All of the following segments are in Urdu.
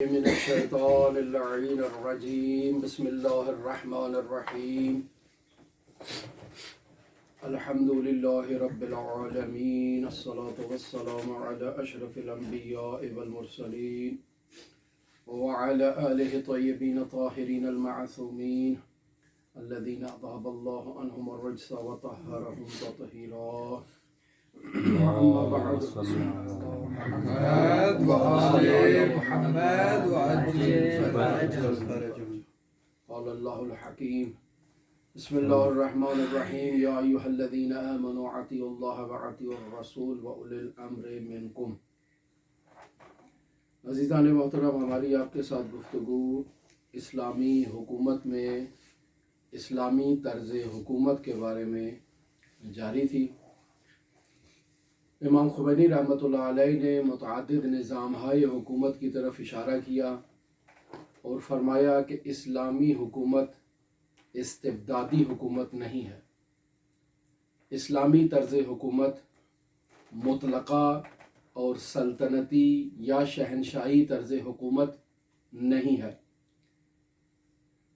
من الشيطان اللعين الرجيم بسم الله الرحمن الرحيم الحمد لله رب العالمين الصلاة والسلام على أشرف الأنبياء والمرسلين وعلى آله طيبين طاهرين المعصومين الذين أذهب الله عنهم الرجس وطهرهم تطهيرا أما بعد محمد وآل محمد وعجل فرجهم. قال الله الحكيم بسم الله الرحمن الرحيم يا أيها الذين آمنوا أطيعوا الله وأطيعوا الرسول وأولي الأمر منكم. عزیزان محترم، ہماری آپ کے ساتھ گفتگو اسلامی حکومت میں اسلامی طرز حکومت کے بارے میں جاری تھی۔ امام خمینی رحمۃ اللہ علیہ نے متعدد نظامہائے حکومت کی طرف اشارہ کیا اور فرمایا کہ اسلامی حکومت استبدادی حکومت نہیں ہے، اسلامی طرز حکومت مطلقہ اور سلطنتی یا شہنشاہی طرز حکومت نہیں ہے۔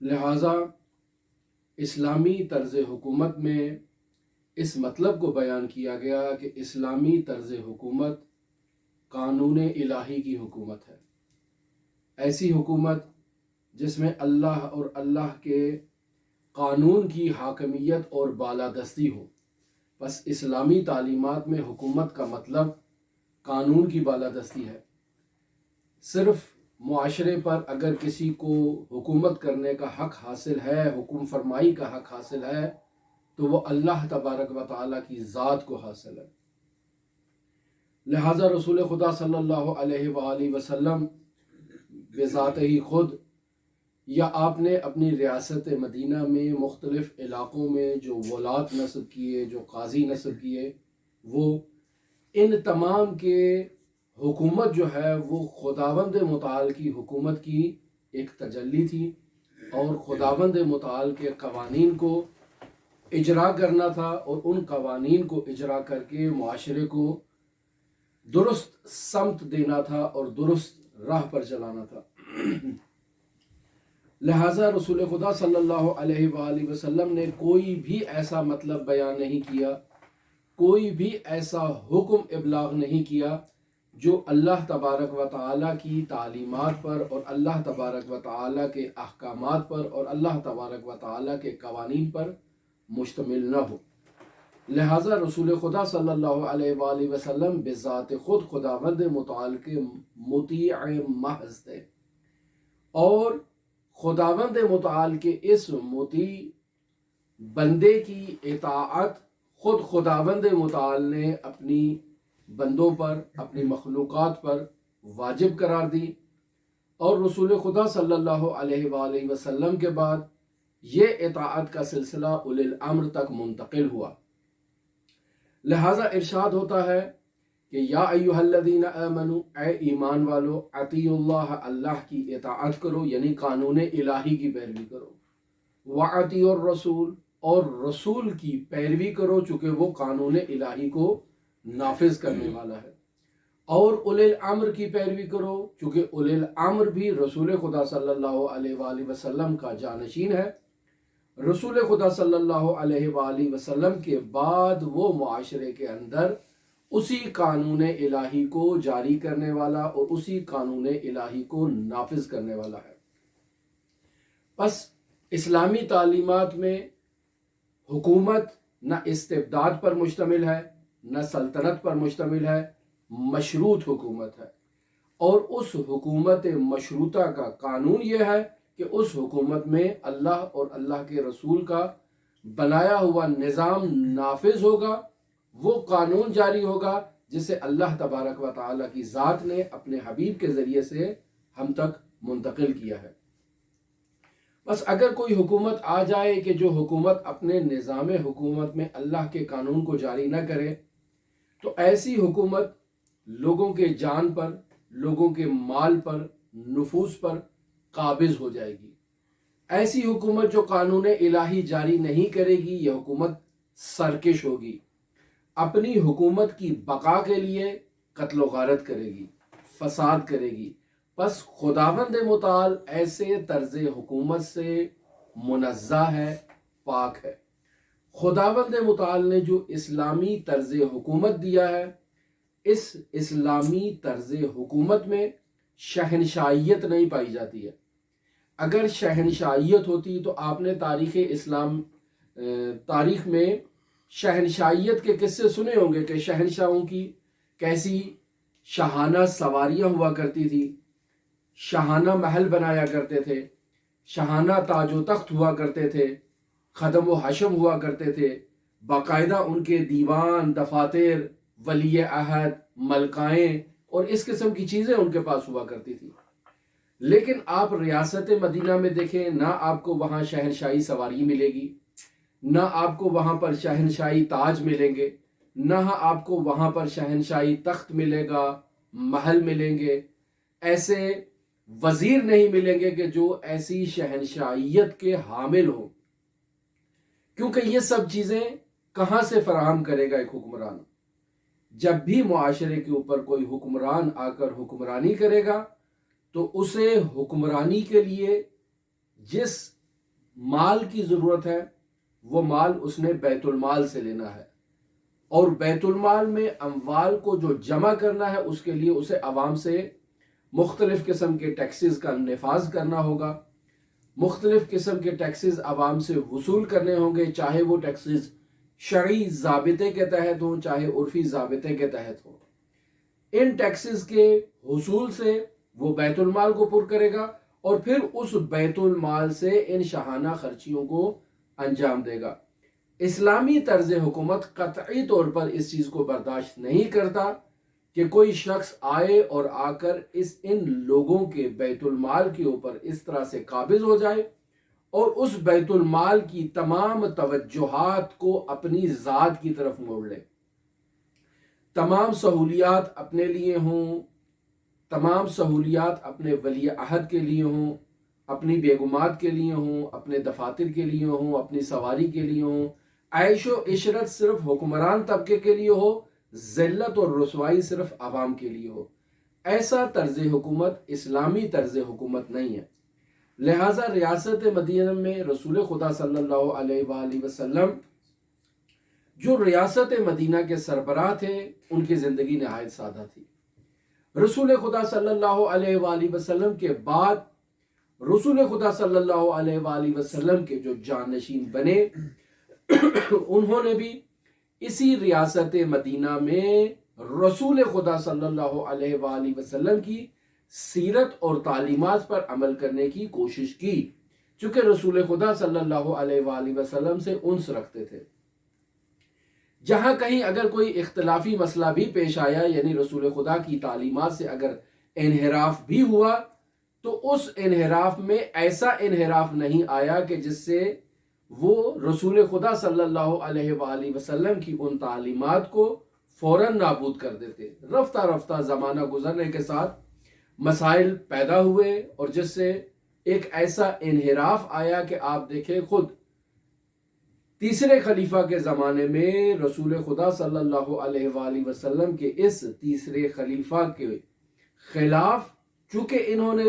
لہٰذا اسلامی طرز حکومت میں اس مطلب کو بیان کیا گیا کہ اسلامی طرز حکومت قانون الہی کی حکومت ہے، ایسی حکومت جس میں اللہ اور اللہ کے قانون کی حاکمیت اور بالادستی ہو۔ بس اسلامی تعلیمات میں حکومت کا مطلب قانون کی بالادستی ہے۔ صرف معاشرے پر اگر کسی کو حکومت کرنے کا حق حاصل ہے، حکم فرمائی کا حق حاصل ہے، تو وہ اللہ تبارک و تعالیٰ کی ذات کو حاصل ہے۔ لہٰذا رسول خدا صلی اللہ علیہ وآلہ وسلم بذات ہی خود یا آپ نے اپنی ریاست مدینہ میں مختلف علاقوں میں جو ولاة نصب کیے، جو قاضی نصب کیے، وہ ان تمام کے حکومت جو ہے وہ خداوند متعال کی حکومت کی ایک تجلی تھی، اور خداوند متعال کے قوانین کو اجرا کرنا تھا، اور ان قوانین کو اجرا کر کے معاشرے کو درست سمت دینا تھا اور درست راہ پر چلانا تھا۔ لہٰذا رسول خدا صلی اللہ علیہ وآلہ وسلم نے کوئی بھی ایسا مطلب بیان نہیں کیا، کوئی بھی ایسا حکم ابلاغ نہیں کیا جو اللہ تبارک و تعالیٰ کی تعلیمات پر اور اللہ تبارک و تعالیٰ کے احکامات پر اور اللہ تبارک و تعالیٰ کے قوانین پر مشتمل نہ ہو۔ لہٰذا رسول خدا صلی اللہ علیہ وآلہ وسلم بذات خود خداوند متعال کے مطیع محض تھے، اور خداوند متعال کے اس مطیع بندے کی اطاعت خود خداوند متعال نے اپنی بندوں پر، اپنی مخلوقات پر واجب قرار دی، اور رسول خدا صلی اللہ علیہ وآلہ وسلم کے بعد یہ اطاعت کا سلسلہ اولی الامر تک منتقل ہوا۔ لہٰذا ارشاد ہوتا ہے کہ یا ایھا الذین آمنوا، اے ایمان والو، اطیعوا اللہ، اللہ کی اطاعت کرو، یعنی قانون الہی کی پیروی کرو، واطیعوا الرسول، اور رسول کی پیروی کرو چونکہ وہ قانون الہی کو نافذ کرنے والا ہے، اور اولی الامر کی پیروی کرو چونکہ اولی الامر بھی رسول خدا صلی اللہ علیہ وآلہ وسلم کا جانشین ہے۔ رسول خدا صلی اللہ علیہ وآلہ وسلم کے بعد وہ معاشرے کے اندر اسی قانون الہی کو جاری کرنے والا اور اسی قانون الہی کو نافذ کرنے والا ہے۔ بس اسلامی تعلیمات میں حکومت نہ استبداد پر مشتمل ہے، نہ سلطنت پر مشتمل ہے، مشروط حکومت ہے، اور اس حکومت مشروطہ کا قانون یہ ہے کہ اس حکومت میں اللہ اور اللہ کے رسول کا بنایا ہوا نظام نافذ ہوگا، وہ قانون جاری ہوگا جسے اللہ تبارک و تعالیٰ کی ذات نے اپنے حبیب کے ذریعے سے ہم تک منتقل کیا ہے۔ بس اگر کوئی حکومت آ جائے کہ جو حکومت اپنے نظام حکومت میں اللہ کے قانون کو جاری نہ کرے، تو ایسی حکومت لوگوں کے جان پر، لوگوں کے مال پر، نفوس پر قابض ہو جائے گی۔ ایسی حکومت جو قانون الہی جاری نہیں کرے گی، یہ حکومت سرکش ہوگی، اپنی حکومت کی بقا کے لیے قتل و غارت کرے گی، فساد کرے گی، بس خداوند متعال ایسے طرز حکومت سے منزہ ہے، پاک ہے۔ خداوند متعال نے جو اسلامی طرز حکومت دیا ہے، اس اسلامی طرز حکومت میں شہنشاہیت نہیں پائی جاتی ہے۔ اگر شہنشاہیت ہوتی تو آپ نے تاریخ میں شہنشاہیت کے قصے سنے ہوں گے کہ شہنشاہوں کی کیسی شاہانہ سواریاں ہوا کرتی تھی، شاہانہ محل بنایا کرتے تھے، شاہانہ تاج و تخت ہوا کرتے تھے، خدم و حشم ہوا کرتے تھے، باقاعدہ ان کے دیوان، دفاتر، ولی عہد، ملکائیں اور اس قسم کی چیزیں ان کے پاس ہوا کرتی تھی۔ لیکن آپ ریاست مدینہ میں دیکھیں، نہ آپ کو وہاں شہنشاہی سواری ملے گی، نہ آپ کو وہاں پر شہنشاہی تاج ملیں گے، نہ آپ کو وہاں پر شہنشاہی تخت ملے گا، محل ملیں گے، ایسے وزیر نہیں ملیں گے کہ جو ایسی شہنشاہیت کے حامل ہوں، کیونکہ یہ سب چیزیں کہاں سے فراہم کرے گا ایک حکمران؟ جب بھی معاشرے کے اوپر کوئی حکمران آ کر حکمرانی کرے گا تو اسے حکمرانی کے لیے جس مال کی ضرورت ہے وہ مال اس نے بیت المال سے لینا ہے، اور بیت المال میں اموال کو جو جمع کرنا ہے اس کے لیے اسے عوام سے مختلف قسم کے ٹیکسز کا نفاذ کرنا ہوگا، مختلف قسم کے ٹیکسز عوام سے وصول کرنے ہوں گے، چاہے وہ ٹیکسز شرعی ضابطے کے تحت ہوں، چاہے عرفی ضابطے کے تحت ہوں۔ ان ٹیکسز کے حصول سے وہ بیت المال کو پر کرے گا اور پھر اس بیت المال سے ان شاہانہ خرچیوں کو انجام دے گا۔ اسلامی طرز حکومت قطعی طور پر اس چیز کو برداشت نہیں کرتا کہ کوئی شخص آئے اور آ کر ان لوگوں کے بیت المال کے اوپر اس طرح سے قابض ہو جائے اور اس بیت المال کی تمام توجہات کو اپنی ذات کی طرف موڑ لے، تمام سہولیات اپنے لیے ہوں، تمام سہولیات اپنے ولی عہد کے لیے ہوں، اپنی بیگمات کے لیے ہوں، اپنے دفاتر کے لیے ہوں، اپنی سواری کے لیے ہوں، عیش و عشرت صرف حکمران طبقے کے لیے ہو، ذلت اور رسوائی صرف عوام کے لیے ہو۔ ایسا طرز حکومت اسلامی طرز حکومت نہیں ہے۔ لہٰذا ریاست مدینہ میں رسول خدا صلی اللہ علیہ وآلہ وسلم جو ریاست مدینہ کے سربراہ تھے، ان کی زندگی نہایت سادہ تھی۔ رسول خدا صلی اللہ علیہ وآلہ وسلم کے بعد رسول خدا صلی اللہ علیہ وآلہ وسلم کے جو جانشین بنے انہوں نے بھی اسی ریاست مدینہ میں رسول خدا صلی اللہ علیہ وآلہ وسلم کی سیرت اور تعلیمات پر عمل کرنے کی کوشش کی، چونکہ رسول خدا صلی اللہ علیہ وآلہ وسلم سے انس رکھتے تھے۔ جہاں کہیں اگر کوئی اختلافی مسئلہ بھی پیش آیا، یعنی رسول خدا کی تعلیمات سے اگر انحراف بھی ہوا، تو اس انحراف میں ایسا انحراف نہیں آیا کہ جس سے وہ رسول خدا صلی اللہ علیہ وآلہ وسلم کی ان تعلیمات کو فوراً نابود کر دیتے۔ رفتہ رفتہ زمانہ گزرنے کے ساتھ مسائل پیدا ہوئے اور جس سے ایک ایسا انحراف آیا کہ آپ دیکھیں خود تیسرے خلیفہ کے زمانے میں رسول خدا صلی اللہ علیہ وآلہ وسلم کے اس تیسرے خلیفہ کے خلاف، چونکہ انہوں نے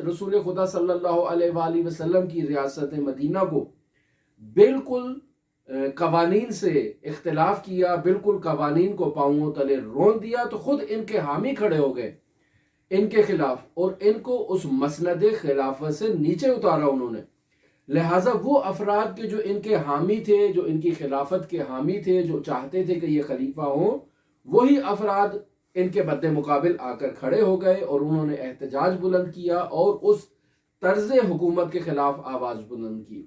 رسول خدا صلی اللہ علیہ وآلہ وسلم کی ریاست مدینہ کو بالکل قوانین سے اختلاف کیا، بالکل قوانین کو پاؤں تلے رون دیا، تو خود ان کے حامی کھڑے ہو گئے ان کے خلاف اور ان کو اس مسند خلافت سے نیچے اتارا انہوں نے۔ لہٰذا وہ افراد کے جو ان کے حامی تھے، جو ان کی خلافت کے حامی تھے، جو چاہتے تھے کہ یہ خلیفہ ہوں، وہی افراد ان کے مد مقابل آ کر کھڑے ہو گئے اور انہوں نے احتجاج بلند کیا اور اس طرز حکومت کے خلاف آواز بلند کی۔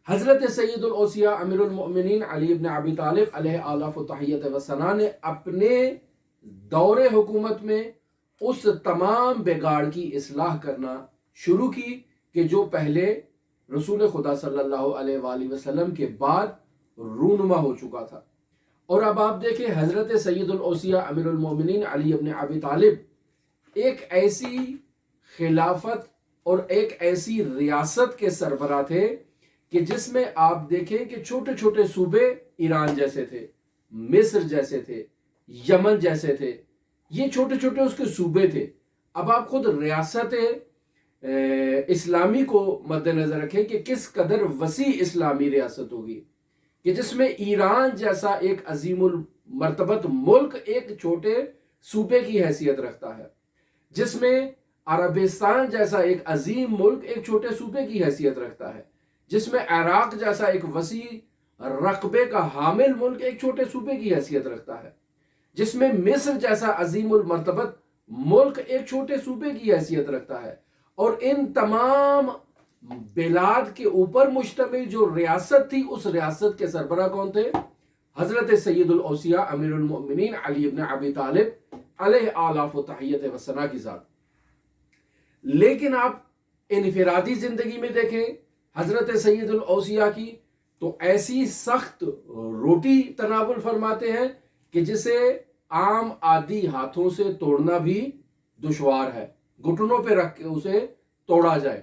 حضرت سید الاوصیاء امیر المؤمنین علی ابن ابی طالب علیہ آلاف و تحیت و ثنا نے اپنے دور حکومت میں اس تمام بگاڑ کی اصلاح کرنا شروع کی کہ جو پہلے رسول خدا صلی اللہ علیہ وآلہ وسلم کے بعد رونما ہو چکا تھا۔ اور اب آپ دیکھیں حضرت سید الاوصیاء امیر المؤمنین علی ابن ابی طالب ایک ایسی خلافت اور ایک ایسی ریاست کے سربراہ تھے کہ جس میں آپ دیکھیں کہ چھوٹے چھوٹے صوبے ایران جیسے تھے، مصر جیسے تھے، یمن جیسے تھے، یہ چھوٹے چھوٹے اس کے صوبے تھے۔ اب آپ خود ریاست اسلامی کو مد نظر رکھیں کہ کس قدر وسیع اسلامی ریاست ہوگی، کہ جس میں ایران جیسا ایک عظیم المرتبت ملک ایک چھوٹے صوبے کی حیثیت رکھتا ہے، جس میں عربستان جیسا ایک عظیم ملک ایک چھوٹے صوبے کی حیثیت رکھتا ہے، جس میں عراق جیسا ایک وسیع رقبے کا حامل ملک ایک چھوٹے صوبے کی حیثیت رکھتا ہے، جس میں مصر جیسا عظیم المرتبت ملک ایک چھوٹے صوبے کی حیثیت رکھتا ہے، اور ان تمام بلاد کے اوپر مشتمل جو ریاست تھی، اس ریاست کے سربراہ کون تھے؟ حضرت سید الاوصیاء امیر المؤمنین علی ابن ابی طالب علیہ آلاف و تحیت و ثنا کی ذات۔ لیکن آپ انفرادی زندگی میں دیکھیں حضرت سید الاوصیاء کی، تو ایسی سخت روٹی تناول فرماتے ہیں کہ جسے عام عادی ہاتھوں سے توڑنا بھی دشوار ہے، گھٹنوں پہ رکھ کے اسے توڑا جائے۔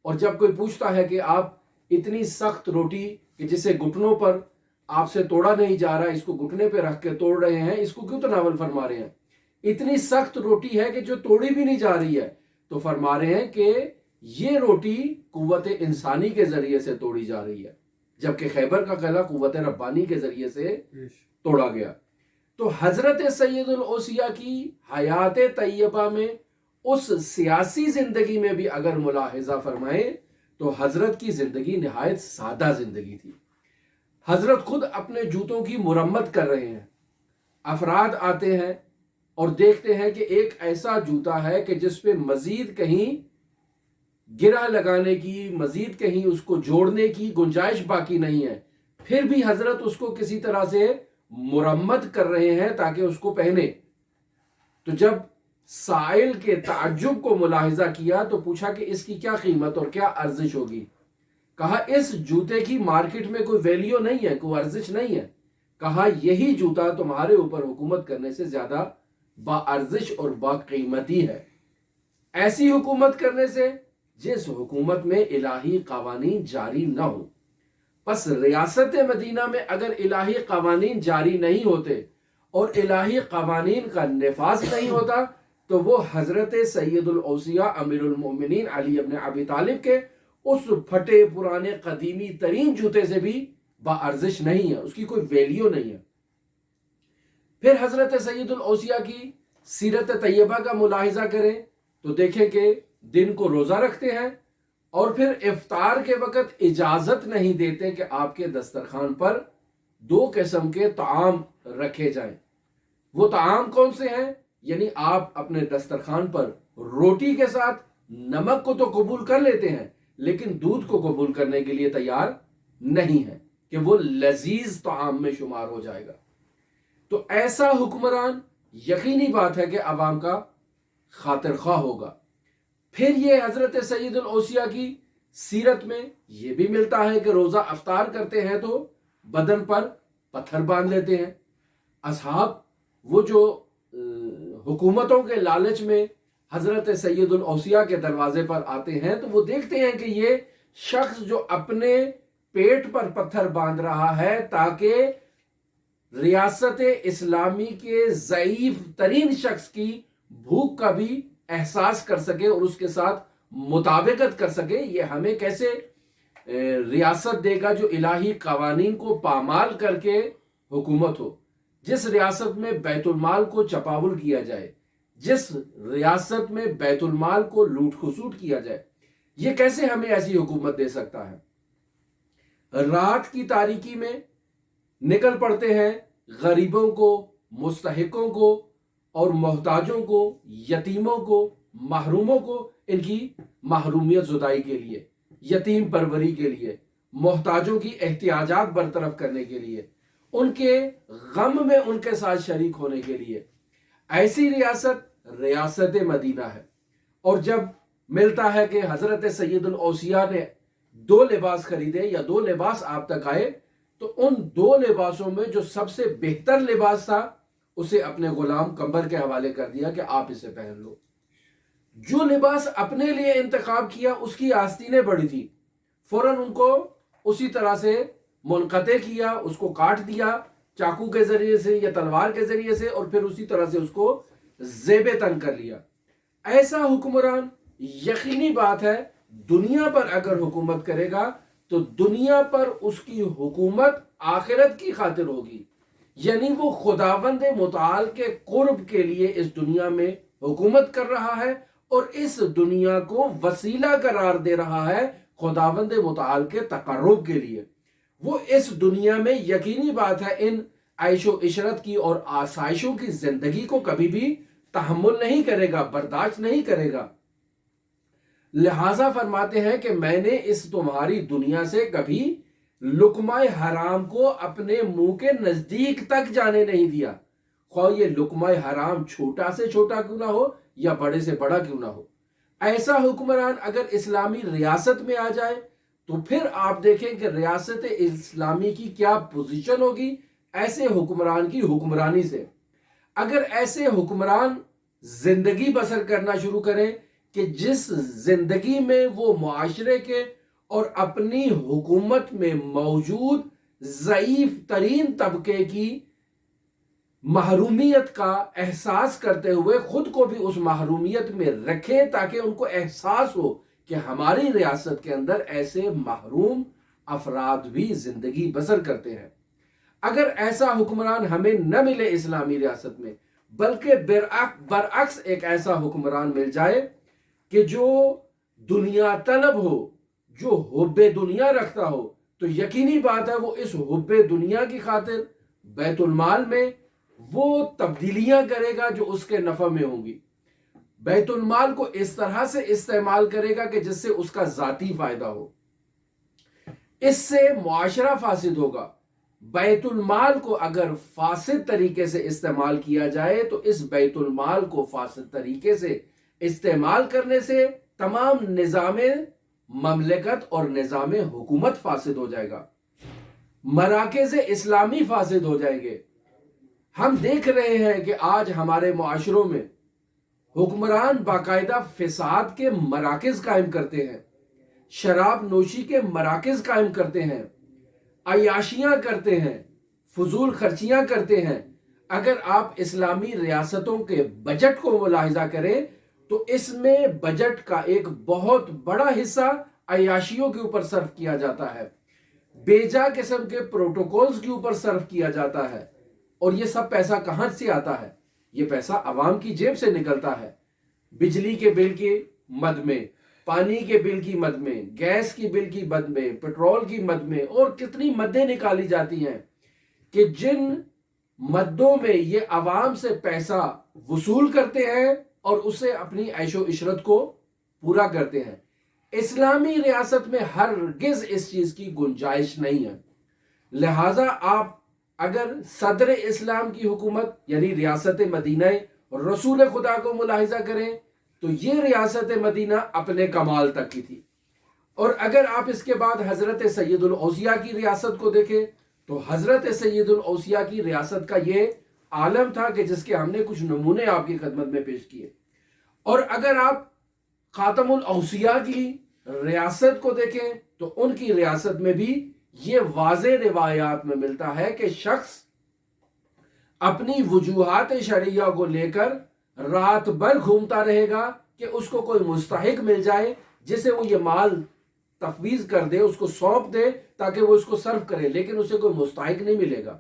اور جب کوئی پوچھتا ہے کہ آپ اتنی سخت روٹی کہ جسے گھٹنوں پر آپ سے توڑا نہیں جا رہا، اس کو گھٹنے پہ رکھ کے توڑ رہے ہیں، اس کو کیوں تناول فرما رہے ہیں؟ اتنی سخت روٹی ہے کہ جو توڑی بھی نہیں جا رہی ہے، تو فرما رہے ہیں کہ یہ روٹی قوت انسانی کے ذریعے سے توڑی جا رہی ہے، جبکہ خیبر کا قلعہ قوت ربانی کے ذریعے سے توڑا گیا۔ تو حضرت سید الاوصیاء کی حیات طیبہ میں اس سیاسی زندگی میں بھی اگر ملاحظہ فرمائیں تو حضرت کی زندگی نہایت سادہ زندگی تھی۔ حضرت خود اپنے جوتوں کی مرمت کر رہے ہیں، افراد آتے ہیں اور دیکھتے ہیں کہ ایک ایسا جوتا ہے کہ جس پہ مزید کہیں گرہ لگانے کی، مزید کہیں اس کو جوڑنے کی گنجائش باقی نہیں ہے، پھر بھی حضرت اس کو کسی طرح سے مرمت کر رہے ہیں تاکہ اس کو پہنے۔ تو جب سائل کے تعجب کو ملاحظہ کیا تو پوچھا کہ اس کی کیا قیمت اور کیا ارزش ہوگی؟ کہا اس جوتے کی مارکیٹ میں کوئی ویلیو نہیں ہے، کوئی ارزش نہیں ہے۔ کہا یہی جوتا تمہارے اوپر حکومت کرنے سے زیادہ با ارزش اور با قیمتی ہے، ایسی حکومت کرنے سے جس حکومت میں الہی قوانین جاری نہ ہو۔ پس ریاست مدینہ میں اگر الہی قوانین جاری نہیں ہوتے اور الہی قوانین کا نفاذ نہیں ہوتا تو وہ حضرت سید الاوصیاء امیر المؤمنین علی ابن ابی طالب کے اس پھٹے پرانے قدیمی ترین جوتے سے بھی با ارزش نہیں ہے، اس کی کوئی ویلیو نہیں ہے۔ پھر حضرت سید الاوصیاء کی سیرت طیبہ کا ملاحظہ کریں تو دیکھیں کہ دن کو روزہ رکھتے ہیں اور پھر افطار کے وقت اجازت نہیں دیتے کہ آپ کے دسترخوان پر 2 قسم کے طعام رکھے جائیں۔ وہ طعام کون سے ہیں؟ یعنی آپ اپنے دسترخوان پر روٹی کے ساتھ نمک کو تو قبول کر لیتے ہیں لیکن دودھ کو قبول کرنے کے لیے تیار نہیں ہے کہ وہ لذیذ طعام میں شمار ہو جائے گا۔ تو ایسا حکمران یقینی بات ہے کہ عوام کا خاطر خواہ ہوگا۔ پھر یہ حضرت سید الاوصیاء کی سیرت میں یہ بھی ملتا ہے کہ روزہ افطار کرتے ہیں تو بدن پر پتھر باندھ لیتے ہیں۔ اصحاب وہ جو حکومتوں کے لالچ میں حضرت سید الاوصیاء کے دروازے پر آتے ہیں تو وہ دیکھتے ہیں کہ یہ شخص جو اپنے پیٹ پر پتھر باندھ رہا ہے تاکہ ریاست اسلامی کے ضعیف ترین شخص کی بھوک کا بھی احساس کر سکے اور اس کے ساتھ مطابقت کر سکے، یہ ہمیں کیسے ریاست دے گا جو الہی قوانین کو پامال کر کے حکومت ہو، جس ریاست میں بیت المال کو چپاول کیا جائے، جس ریاست میں بیت المال کو لوٹ خسوٹ کیا جائے، یہ کیسے ہمیں ایسی حکومت دے سکتا ہے؟ رات کی تاریکی میں نکل پڑتے ہیں غریبوں کو، مستحقوں کو اور محتاجوں کو، یتیموں کو، محروموں کو ان کی محرومیت زدائی کے لیے، یتیم پروری کے لیے، محتاجوں کی احتیاجات برطرف کرنے کے لیے، ان کے غم میں ان کے ساتھ شریک ہونے کے لیے۔ ایسی ریاست مدینہ ہے۔ اور جب ملتا ہے کہ حضرت سید الاوصیاء نے 2 لباس خریدے یا 2 لباس آپ تک آئے تو ان 2 لباسوں میں جو سب سے بہتر لباس تھا اسے اپنے غلام قمبر کے حوالے کر دیا کہ آپ اسے پہن لو۔ جو لباس اپنے لیے انتخاب کیا اس کی آستینیں بڑی تھی، فوراً ان کو اسی طرح سے منقطع کیا، اس کو کاٹ دیا چاقو کے ذریعے سے یا تلوار کے ذریعے سے، اور پھر اسی طرح سے اس کو زیب تن کر لیا۔ ایسا حکمران یقینی بات ہے دنیا پر اگر حکومت کرے گا تو دنیا پر اس کی حکومت آخرت کی خاطر ہوگی، یعنی وہ خداوند متعال کے قرب کے لیے اس دنیا میں حکومت کر رہا ہے اور اس دنیا کو وسیلہ قرار دے رہا ہے خداوند متعال کے تقرب کے لیے۔ وہ اس دنیا میں یقینی بات ہے ان عیش و عشرت کی اور آسائشوں کی زندگی کو کبھی بھی تحمل نہیں کرے گا، برداشت نہیں کرے گا۔ لہٰذا فرماتے ہیں کہ میں نے اس تمہاری دنیا سے کبھی لقمہ حرام کو اپنے منہ کے نزدیک تک جانے نہیں دیا، خواہ یہ لقمہ حرام چھوٹا سے چھوٹا کیوں نہ ہو یا بڑے سے بڑا کیوں نہ ہو۔ ایسا حکمران اگر اسلامی ریاست میں آ جائے تو پھر آپ دیکھیں کہ ریاست اسلامی کی کیا پوزیشن ہوگی ایسے حکمران کی حکمرانی سے۔ اگر ایسے حکمران زندگی بسر کرنا شروع کریں کہ جس زندگی میں وہ معاشرے کے اور اپنی حکومت میں موجود ضعیف ترین طبقے کی محرومیت کا احساس کرتے ہوئے خود کو بھی اس محرومیت میں رکھیں تاکہ ان کو احساس ہو کہ ہماری ریاست کے اندر ایسے محروم افراد بھی زندگی بسر کرتے ہیں۔ اگر ایسا حکمران ہمیں نہ ملے اسلامی ریاست میں، بلکہ برعکس ایک ایسا حکمران مل جائے کہ جو دنیا طلب ہو، جو حب دنیا رکھتا ہو، تو یقینی بات ہے وہ اس حب دنیا کی خاطر بیت المال میں وہ تبدیلیاں کرے گا جو اس کے نفع میں ہوں گی۔ بیت المال کو اس طرح سے استعمال کرے گا کہ جس سے اس کا ذاتی فائدہ ہو، اس سے معاشرہ فاسد ہوگا۔ بیت المال کو اگر فاسد طریقے سے استعمال کیا جائے تو اس بیت المال کو فاسد طریقے سے استعمال کرنے سے تمام نظام مملکت اور نظام حکومت فاسد ہو جائے گا، مراکز اسلامی فاسد ہو جائیں گے۔ ہم دیکھ رہے ہیں کہ آج ہمارے معاشروں میں حکمران باقاعدہ فساد کے مراکز قائم کرتے ہیں، شراب نوشی کے مراکز قائم کرتے ہیں، عیاشیاں کرتے ہیں، فضول خرچیاں کرتے ہیں۔ اگر آپ اسلامی ریاستوں کے بجٹ کو ملاحظہ کریں تو اس میں بجٹ کا ایک بہت بڑا حصہ عیاشیوں کے اوپر صرف کیا جاتا ہے، بیجا قسم کے پروٹوکولز کے اوپر صرف کیا جاتا ہے۔ اور یہ سب پیسہ کہاں سے آتا ہے؟ یہ پیسہ عوام کی جیب سے نکلتا ہے۔ بجلی کے بل کی مد میں، پانی کے بل کی مد میں، گیس کی بل کی مد میں، پیٹرول کی مد میں، اور کتنی مدیں نکالی جاتی ہیں کہ جن مدوں میں یہ عوام سے پیسہ وصول کرتے ہیں اور اسے اپنی عیش و عشرت کو پورا کرتے ہیں۔ اسلامی ریاست میں ہرگز اس چیز کی گنجائش نہیں ہے۔ لہٰذا آپ اگر صدر اسلام کی حکومت یعنی ریاست مدینہ رسول خدا کو ملاحظہ کریں تو یہ ریاست مدینہ اپنے کمال تک کی تھی، اور اگر آپ اس کے بعد حضرت سید الاوصیاء کی ریاست کو دیکھیں تو حضرت سید الاوصیاء کی ریاست کا یہ عالم تھا کہ جس کے ہم نے کچھ نمونے آپ کی خدمت میں پیش کیے۔ اور اگر آپ خاتم الاوصیاء کی ریاست کو دیکھیں تو ان کی ریاست میں بھی یہ واضح روایات میں ملتا ہے کہ شخص اپنی وجوہات شرعیہ کو لے کر رات بھر گھومتا رہے گا کہ اس کو کوئی مستحق مل جائے جسے وہ یہ مال تفویض کر دے، اس کو سونپ دے تاکہ وہ اس کو صرف کرے، لیکن اسے کوئی مستحق نہیں ملے گا۔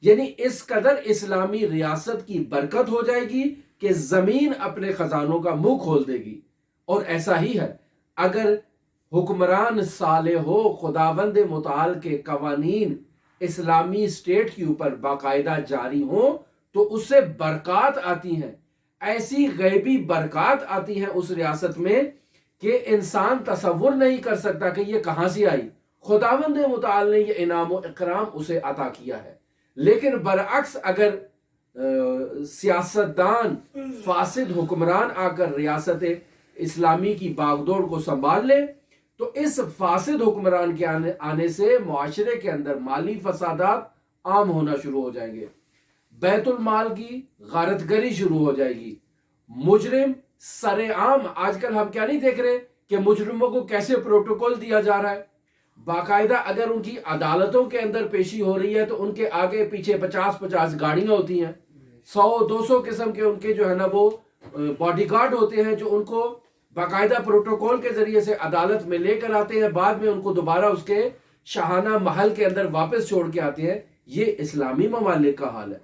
یعنی اس قدر اسلامی ریاست کی برکت ہو جائے گی کہ زمین اپنے خزانوں کا منہ کھول دے گی۔ اور ایسا ہی ہے، اگر حکمران صالح ہو، خداوند متعال کے قوانین اسلامی اسٹیٹ کے اوپر باقاعدہ جاری ہوں تو اس سے برکات آتی ہیں، ایسی غیبی برکات آتی ہیں اس ریاست میں کہ انسان تصور نہیں کر سکتا کہ یہ کہاں سے آئی۔ خداوند متعال نے یہ انعام و اکرام اسے عطا کیا ہے۔ لیکن برعکس اگر سیاستدان فاسد حکمران آ کر ریاست اسلامی کی باغدوڑ کو سنبھال لے تو اس فاسد حکمران کے آنے سے معاشرے کے اندر مالی فسادات عام ہونا شروع ہو جائیں گے، بیت المال کی غارت گری شروع ہو جائے گی، مجرم سر عام۔ آج کل ہم کیا نہیں دیکھ رہے کہ مجرموں کو کیسے پروٹوکول دیا جا رہا ہے؟ باقاعدہ اگر ان کی عدالتوں کے اندر پیشی ہو رہی ہے تو ان کے آگے پیچھے 50 گاڑیاں ہوتی ہیں، 100-200 قسم کے ان کے جو ہے نا وہ باڈی گارڈ ہوتے ہیں جو ان کو باقاعدہ پروٹوکول کے ذریعے سے عدالت میں لے کر آتے ہیں، بعد میں ان کو دوبارہ اس کے شاہانہ محل کے اندر واپس چھوڑ کے آتے ہیں. یہ اسلامی ممالک کا حال ہے.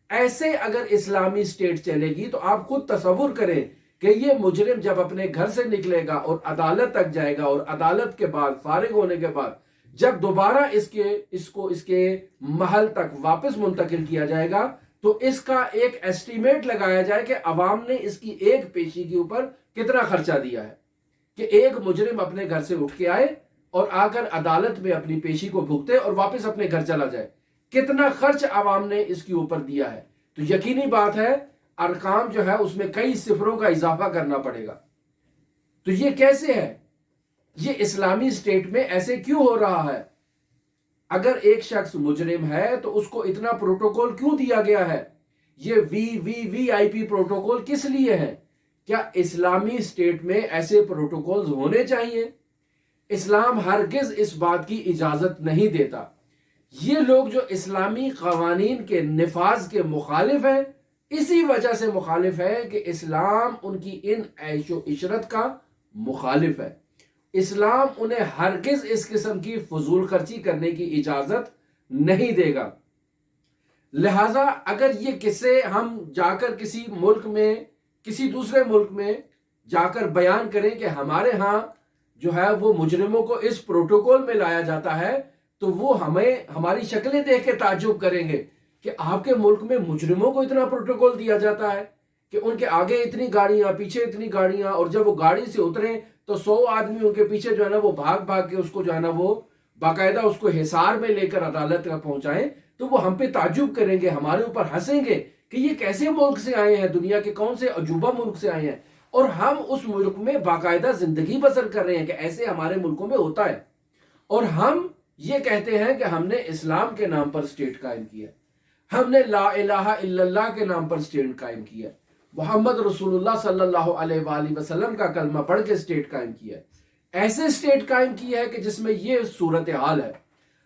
ایسے اگر اسلامی اسٹیٹ چلے گی تو آپ خود تصور کریں کہ یہ مجرم جب اپنے گھر سے نکلے گا اور عدالت تک جائے گا، اور عدالت کے بعد فارغ ہونے کے بعد جب دوبارہ اس کے محل تک واپس منتقل کیا جائے گا تو اس کا ایک ایسٹیمیٹ لگایا جائے کہ عوام نے اس کی ایک پیشی کے اوپر کتنا خرچہ دیا ہے. کہ ایک مجرم اپنے گھر سے اٹھ کے آئے اور آ کر عدالت میں اپنی پیشی کو بھگتے اور واپس اپنے گھر چلا جائے، کتنا خرچ عوام نے اس کے اوپر دیا ہے. تو یقینی بات ہے ارقام جو ہے اس میں کئی صفروں کا اضافہ کرنا پڑے گا. تو یہ کیسے ہے؟ یہ اسلامی اسٹیٹ میں ایسے کیوں ہو رہا ہے؟ اگر ایک شخص مجرم ہے تو اس کو اتنا پروٹوکول کیوں دیا گیا ہے؟ یہ وی آئی پی پروٹوکول کس لیے ہے؟ کیا اسلامی اسٹیٹ میں ایسے پروٹوکولز ہونے چاہیے؟ اسلام ہرگز اس بات کی اجازت نہیں دیتا. یہ لوگ جو اسلامی قوانین کے نفاذ کے مخالف ہیں، اسی وجہ سے مخالف ہے کہ اسلام ان کی ان عیش و عشرت کا مخالف ہے. اسلام انہیں ہرگز اس قسم کی فضول خرچی کرنے کی اجازت نہیں دے گا. لہذا اگر یہ قصے ہم جا کر کسی ملک میں، کسی دوسرے ملک میں جا کر بیان کریں کہ ہمارے ہاں جو ہے وہ مجرموں کو اس پروٹوکول میں لایا جاتا ہے، تو وہ ہماری شکلیں دیکھ کے تعجب کریں گے کہ آپ کے ملک میں مجرموں کو اتنا پروٹوکول دیا جاتا ہے کہ ان کے آگے اتنی گاڑیاں، پیچھے اتنی گاڑیاں، اور جب وہ گاڑی سے اتریں تو 100 آدمی ان کے پیچھے جو ہے نا وہ بھاگ کے اس کو جو ہے نا وہ باقاعدہ اس کو حصار میں لے کر عدالت تک پہنچائیں. تو وہ ہم پہ تعجب کریں گے، ہمارے اوپر ہنسیں گے کہ یہ کیسے ملک سے آئے ہیں، دنیا کے کون سے عجوبہ ملک سے آئے ہیں، اور ہم اس ملک میں باقاعدہ زندگی بسر کر رہے ہیں کہ ایسے ہمارے ملکوں میں ہوتا ہے. اور ہم یہ کہتے ہیں کہ ہم نے اسلام کے نام پر اسٹیٹ قائم کیا، ہم نے لا الہ الا اللہ کے نام پر اسٹیٹ قائم کیا، محمد رسول اللہ صلی اللہ علیہ وآلہ وسلم کا کلمہ پڑھ کے اسٹیٹ قائم کیا ہے. ایسے اسٹیٹ قائم کی ہے کہ جس میں یہ صورتحال ہے.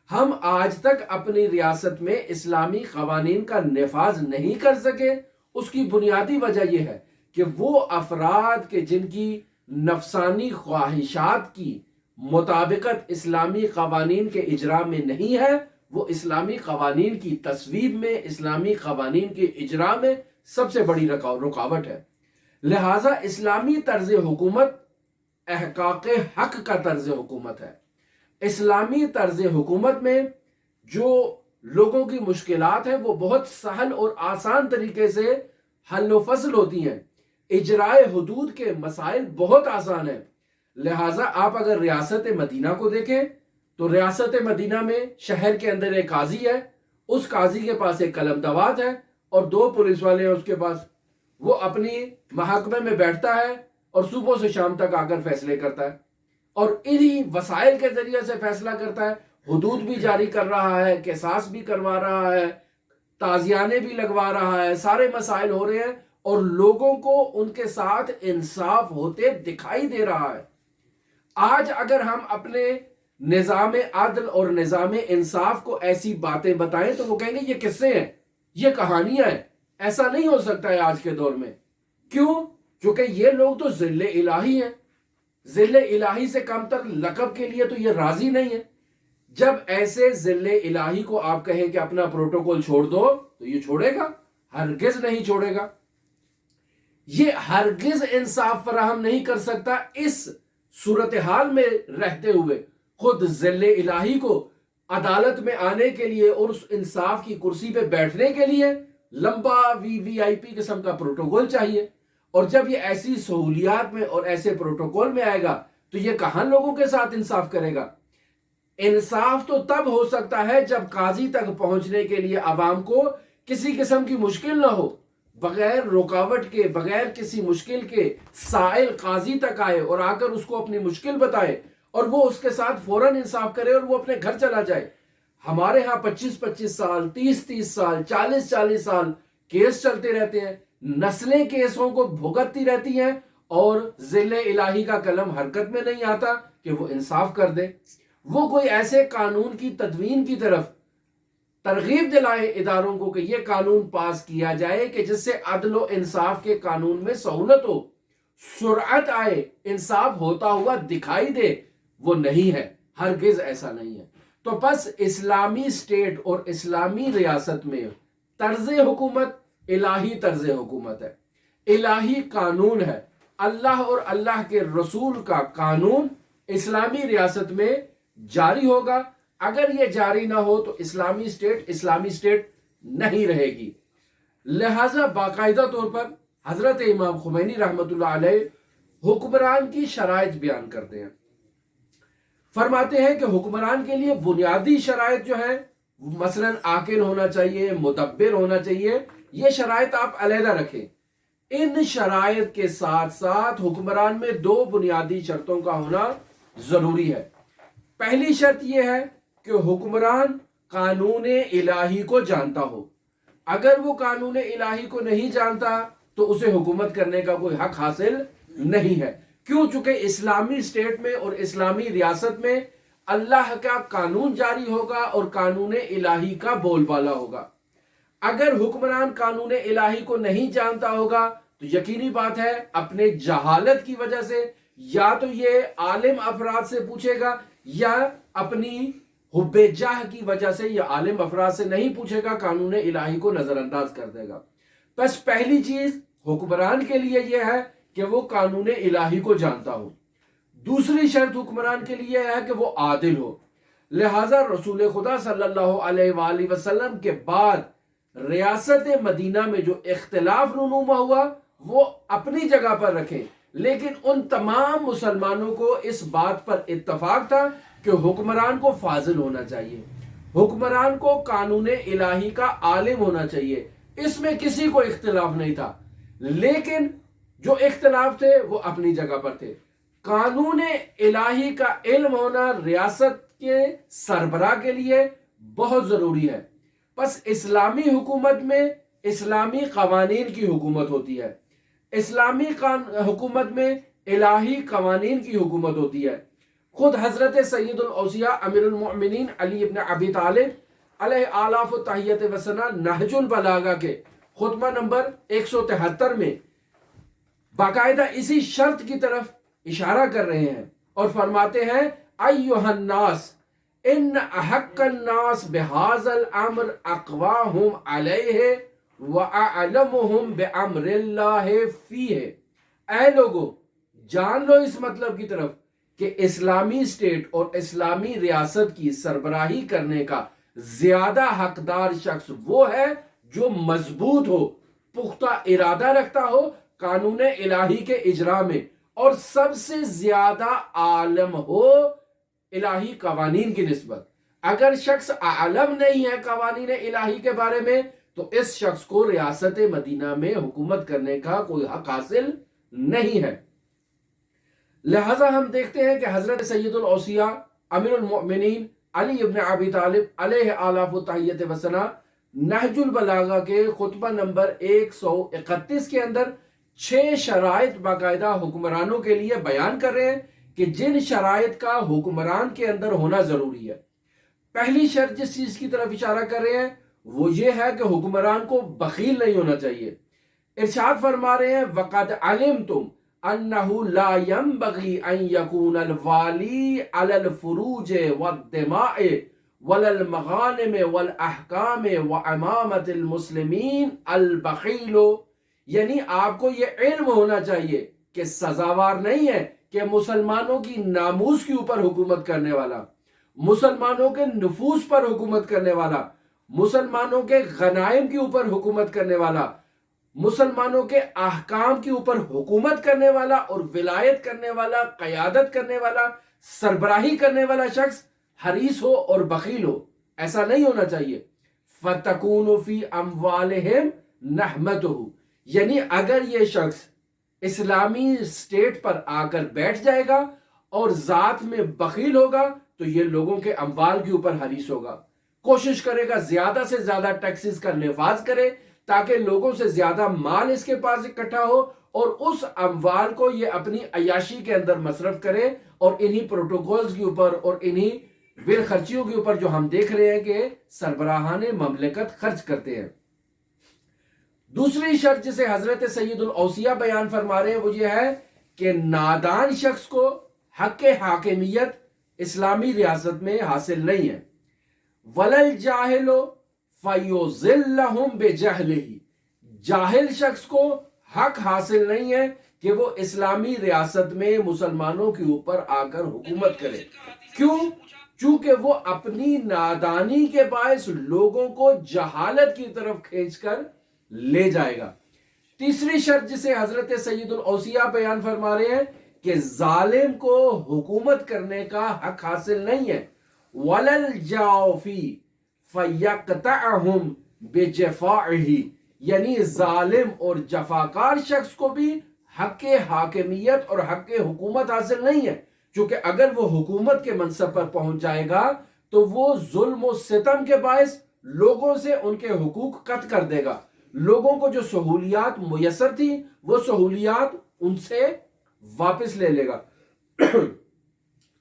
ہم آج تک اپنی ریاست میں اسلامی قوانین کا نفاذ نہیں کر سکے. اس کی بنیادی وجہ یہ ہے کہ وہ افراد کے جن کی نفسانی خواہشات کی مطابقت اسلامی قوانین کے اجرا میں نہیں ہے، وہ اسلامی قوانین کی تصویب میں، اسلامی قوانین کے اجرا میں سب سے بڑی رکاوٹ ہے. لہٰذا اسلامی طرز حکومت احقاق حق کا طرز حکومت ہے. اسلامی طرز حکومت میں جو لوگوں کی مشکلات ہیں وہ بہت سہل اور آسان طریقے سے حل و فصل ہوتی ہیں. اجرائے حدود کے مسائل بہت آسان ہیں. لہٰذا آپ اگر ریاست مدینہ کو دیکھیں تو ریاست مدینہ میں شہر کے اندر ایک قاضی ہے، اس قاضی کے پاس ایک قلم دوات ہے اور 2 پولیس والے ہیں اس کے پاس. وہ اپنی محکمے میں بیٹھتا ہے اور صبح سے شام تک آ کر فیصلے کرتا ہے، اور انہی وسائل کے ذریعے سے فیصلہ کرتا ہے. حدود بھی جاری کر رہا ہے، قصاص بھی کروا رہا ہے، تازیانے بھی لگوا رہا ہے، سارے مسائل ہو رہے ہیں اور لوگوں کو ان کے ساتھ انصاف ہوتے دکھائی دے رہا ہے. آج اگر ہم اپنے نظام عدل اور نظام انصاف کو ایسی باتیں بتائیں تو وہ کہیں گے یہ قصے ہیں، یہ کہانیاں ہیں، ایسا نہیں ہو سکتا ہے آج کے دور میں. کیوں؟ کیونکہ یہ لوگ تو ذل الہی ہیں. ذل الہی سے کم تر لقب کے لیے تو یہ راضی نہیں ہے. جب ایسے ذل الہی کو آپ کہیں کہ اپنا پروٹوکول چھوڑ دو تو یہ چھوڑے گا؟ ہرگز نہیں چھوڑے گا. یہ ہرگز انصاف فراہم نہیں کر سکتا. اس صورتحال میں رہتے ہوئے خود ذل الہی کو عدالت میں آنے کے لیے اور اس انصاف کی کرسی پہ بیٹھنے کے لیے لمبا وی آئی پی قسم کا پروٹوکول چاہیے. اور جب یہ ایسی سہولیات میں اور ایسے پروٹوکول میں آئے گا تو یہ کہاں لوگوں کے ساتھ انصاف کرے گا؟ انصاف تو تب ہو سکتا ہے جب قاضی تک پہنچنے کے لیے عوام کو کسی قسم کی مشکل نہ ہو. بغیر رکاوٹ کے، بغیر کسی مشکل کے سائل قاضی تک آئے اور آ کر اس کو اپنی مشکل بتائے اور وہ اس کے ساتھ فوراً انصاف کرے اور وہ اپنے گھر چلا جائے. ہمارے ہاں 25 سال، 30 سال، 40 سال کیس چلتے رہتے ہیں، نسلیں کیسوں کو بھگتتی رہتی ہیں اور ذل الہی کا قلم حرکت میں نہیں آتا کہ وہ انصاف کر دے. وہ کوئی ایسے قانون کی تدوین کی طرف ترغیب دلائیں اداروں کو کہ یہ قانون پاس کیا جائے کہ جس سے عدل و انصاف کے قانون میں سہولت ہو، سرعت آئے، انصاف ہوتا ہوا دکھائی دے، وہ نہیں ہے، ہرگز ایسا نہیں ہے۔ تو پس اسلامی سٹیٹ اور اسلامی ریاست میں طرز حکومت الہی طرز حکومت ہے، الہی قانون ہے، اللہ اور اللہ کے رسول کا قانون اسلامی ریاست میں جاری ہوگا۔ اگر یہ جاری نہ ہو تو اسلامی سٹیٹ نہیں رہے گی۔ لہذا باقاعدہ طور پر حضرت امام خمینی رحمۃ اللہ علیہ حکمران کی شرائط بیان کرتے ہیں، فرماتے ہیں کہ حکمران کے لیے بنیادی شرائط جو ہے مثلا عاقل ہونا چاہیے، مدبر ہونا چاہیے، یہ شرائط آپ علیحدہ رکھیں۔ ان شرائط کے ساتھ ساتھ حکمران میں 2 بنیادی شرطوں کا ہونا ضروری ہے۔ پہلی شرط یہ ہے کہ حکمران قانون الہی کو جانتا ہو۔ اگر وہ قانون الہی کو نہیں جانتا تو اسے حکومت کرنے کا کوئی حق حاصل نہیں ہے، کیوں؟ چونکہ اسلامی سٹیٹ میں اور اسلامی ریاست میں اللہ کا قانون جاری ہوگا اور قانون الہی کا بول بالا ہوگا۔ اگر حکمران قانون الہی کو نہیں جانتا ہوگا تو یقینی بات ہے اپنے جہالت کی وجہ سے یا تو یہ عالم افراد سے پوچھے گا یا اپنی حب جاہ کی وجہ سے یہ عالم افراد سے نہیں پوچھے گا، قانون الہی کو نظر انداز کر دے گا۔ بس پہلی چیز حکمران کے لیے یہ ہے کہ وہ قانون الہی کو جانتا ہو۔ دوسری شرط حکمران کے لیے ہے کہ وہ عادل ہو۔ لہذا رسول خدا صلی اللہ علیہ وآلہ وسلم کے بعد ریاست مدینہ میں جو اختلاف رونما ہوا وہ اپنی جگہ پر رکھیں، لیکن ان تمام مسلمانوں کو اس بات پر اتفاق تھا کہ حکمران کو فاضل ہونا چاہیے، حکمران کو قانون الہی کا عالم ہونا چاہیے، اس میں کسی کو اختلاف نہیں تھا۔ لیکن جو اختلاف تھے وہ اپنی جگہ پر تھے۔ قانون الہی کا علم ہونا ریاست کے سربراہ کے لیے بہت ضروری ہے۔ بس اسلامی حکومت میں اسلامی قوانین کی حکومت ہوتی ہے، اسلامی حکومت میں الہی قوانین کی حکومت ہوتی ہے۔ خود حضرت سید الاوصیاء امیر المؤمنین علی ابن ابی طالب علیہ آلاف و تحیت و ثنا نہج البلاغہ کے خطبہ نمبر 173 میں باقاعدہ اسی شرط کی طرف اشارہ کر رہے ہیں اور فرماتے ہیں ایھا الناس ان احق الناس بہذا الامر اقواہم علیہ واعلمہم بامر اللہ فیہ۔ اے لوگو جان لو اس مطلب کی طرف کہ اسلامی سٹیٹ اور اسلامی ریاست کی سربراہی کرنے کا زیادہ حقدار شخص وہ ہے جو مضبوط ہو، پختہ ارادہ رکھتا ہو قانون الہی کے اجرا میں، اور سب سے زیادہ عالم ہو الہی قوانین کی نسبت۔ اگر شخص عالم نہیں ہے قوانین الہی کے بارے میں تو اس شخص کو ریاست مدینہ میں حکومت کرنے کا کوئی حق حاصل نہیں ہے۔ لہذا ہم دیکھتے ہیں کہ حضرت سید الاوصیاء امیر المؤمنین علی ابن ابی طالب علیہ آلاف و تحیت و ثنا نہج البلاغہ کے خطبہ نمبر 131 کے اندر 6 شرائط باقاعدہ حکمرانوں کے لیے بیان کر رہے ہیں کہ جن شرائط کا حکمران کے اندر ہونا ضروری ہے۔ پہلی شرط جس چیز کی طرف اشارہ کر رہے ہیں وہ یہ ہے کہ حکمران کو بخیل نہیں ہونا چاہیے۔ ارشاد فرما رہے ہیں وَقَدْ عَلِمْتُمْ أَنَّهُ لَا يَنْبَغِي أَنْ يَكُونَ الْوَالِي عَلَى الْفُرُوجِ وَالدِّمَاءِ وَلَا الْمَغَانِمِ وَالْأَحْكَامِ وَعَمَامَةِ الْمُسْلِمِينَ الْبَخِيلُ، یعنی آپ کو یہ علم ہونا چاہیے کہ سزاوار نہیں ہے کہ مسلمانوں کی ناموس کے اوپر حکومت کرنے والا، مسلمانوں کے نفوس پر حکومت کرنے والا، مسلمانوں کے غنائم کے اوپر حکومت کرنے والا، مسلمانوں کے احکام کے اوپر حکومت کرنے والا اور ولایت کرنے والا، قیادت کرنے والا، سربراہی کرنے والا شخص حریص ہو اور بخیل ہو، ایسا نہیں ہونا چاہیے۔ فَتَكُونُ فِي أَمْوَالِهِمْ نَحْمَتُهُ، یعنی اگر یہ شخص اسلامی سٹیٹ پر آ کر بیٹھ جائے گا اور ذات میں بخیل ہوگا تو یہ لوگوں کے اموال کے اوپر حریص ہوگا، کوشش کرے گا زیادہ سے زیادہ ٹیکسز کا نفاذ کرے تاکہ لوگوں سے زیادہ مال اس کے پاس اکٹھا ہو اور اس اموال کو یہ اپنی عیاشی کے اندر مصرف کرے اور انہی پروٹوکولز کے اوپر اور انہی بل خرچیوں کے اوپر جو ہم دیکھ رہے ہیں کہ سربراہان مملکت خرچ کرتے ہیں۔ دوسری شرط جسے حضرت سید الاوصیاء بیان فرما رہے ہیں وہ یہ ہے کہ نادان شخص کو حق حاکمیت اسلامی ریاست میں حاصل نہیں ہے۔ وَلَلْ جَاهِلُ فَيُضِلَّهُمْ بِجَهْلِهِ، جاہل شخص کو حق حاصل نہیں ہے کہ وہ اسلامی ریاست میں مسلمانوں کے اوپر آ کر حکومت کرے۔ کیوں؟ چونکہ وہ اپنی نادانی کے باعث لوگوں کو جہالت کی طرف کھینچ کر لے جائے گا۔ تیسری شرط جسے حضرت سید الاوصیاء بیان فرما رہے ہیں کہ ظالم کو حکومت کرنے کا حق حاصل نہیں ہے۔ وَلَلْ جَافِي فَيَقْتَعْهُمْ بِجَفَائِهِ، یعنی ظالم اور جفاکار شخص کو بھی حق حاکمیت اور حق حکومت حاصل نہیں ہے، چونکہ اگر وہ حکومت کے منصب پر پہنچ جائے گا تو وہ ظلم و ستم کے باعث لوگوں سے ان کے حقوق قطع کر دے گا۔ لوگوں کو جو سہولیات میسر تھی وہ سہولیات ان سے واپس لے لے گا۔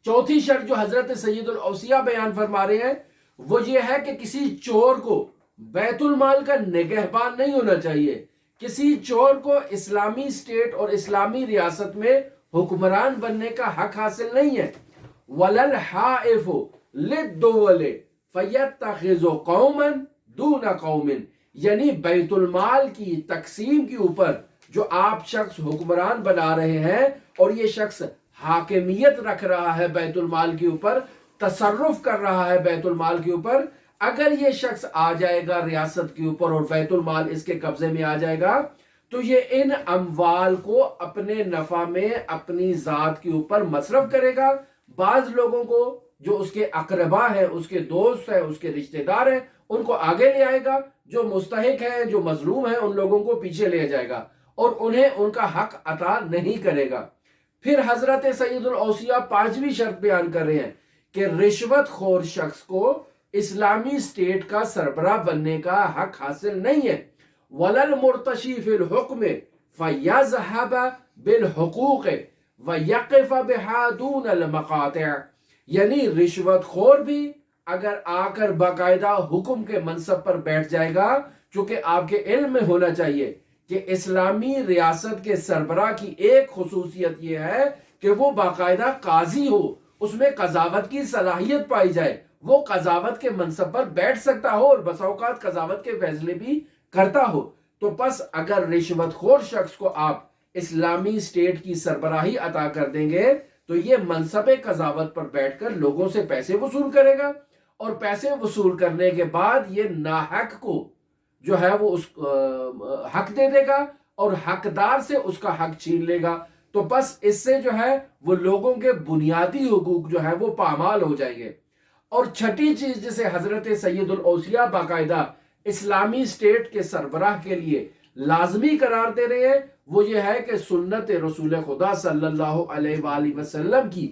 چوتھی شرط جو حضرت سید الاوصیاء بیان فرما رہے ہیں وہ یہ ہے کہ کسی چور کو بیت المال کا نگہبان نہیں ہونا چاہیے، کسی چور کو اسلامی اسٹیٹ اور اسلامی ریاست میں حکمران بننے کا حق حاصل نہیں ہے۔ وَلَلْحَائِفُ لِلدُّوَلِ فَيَتَّخِذُ قَوْمًا دُونَ قَوْمٍ، یعنی بیت المال کی تقسیم کے اوپر جو آپ شخص حکمران بنا رہے ہیں اور یہ شخص حاکمیت رکھ رہا ہے بیت المال کے اوپر، تصرف کر رہا ہے بیت المال کے اوپر، اگر یہ شخص آ جائے گا ریاست کے اوپر اور بیت المال اس کے قبضے میں آ جائے گا تو یہ ان اموال کو اپنے نفع میں اپنی ذات کے اوپر مصرف کرے گا۔ بعض لوگوں کو جو اس کے اقربا ہیں، اس کے دوست ہیں، اس کے رشتہ دار ہیں، ان کو آگے لے آئے گا، جو مستحق ہیں، جو مظلوم ہیں، ان لوگوں کو پیچھے لے جائے گا اور انہیں ان کا حق عطا نہیں کرے گا۔ پھر حضرت سید الاوصیاء پانچویں شرط بیان کر رہے ہیں کہ رشوت خور شخص کو اسلامی اسٹیٹ کا سربراہ بننے کا حق حاصل نہیں ہے۔ وَلَلْمُرْتَشِي فِي الْحُكْمِ فَيَذْهَبَ بِالْحُقُوقِ وَيَقِفَ بِهَا دُونَ الْمَقَاطِعِ، یعنی رشوت خور بھی اگر آ کر باقاعدہ حکم کے منصب پر بیٹھ جائے گا، چونکہ آپ کے علم میں ہونا چاہیے کہ اسلامی ریاست کے سربراہ کی ایک خصوصیت یہ ہے کہ وہ باقاعدہ قاضی ہو، اس میں قضاوت کی صلاحیت پائی جائے، وہ قضاوت کے منصب پر بیٹھ سکتا ہو اور بسا اوقات قضاوت کے فیصلے بھی کرتا ہو۔ تو پس اگر رشوت خور شخص کو آپ اسلامی اسٹیٹ کی سربراہی عطا کر دیں گے تو یہ منصب قضاوت پر بیٹھ کر لوگوں سے پیسے وصول کرے گا، اور پیسے وصول کرنے کے بعد یہ ناحق کو جو ہے وہ اس حق دے دے گا اور حقدار سے اس کا حق چھین لے گا۔ تو بس اس سے جو ہے وہ لوگوں کے بنیادی حقوق جو ہے وہ پامال ہو جائیں گے۔ اور چھٹی چیز جسے حضرت سید الاوصیاء باقاعدہ اسلامی اسٹیٹ کے سربراہ کے لیے لازمی قرار دے رہے ہیں وہ یہ ہے کہ سنت رسول خدا صلی اللہ علیہ وآلہ وسلم کی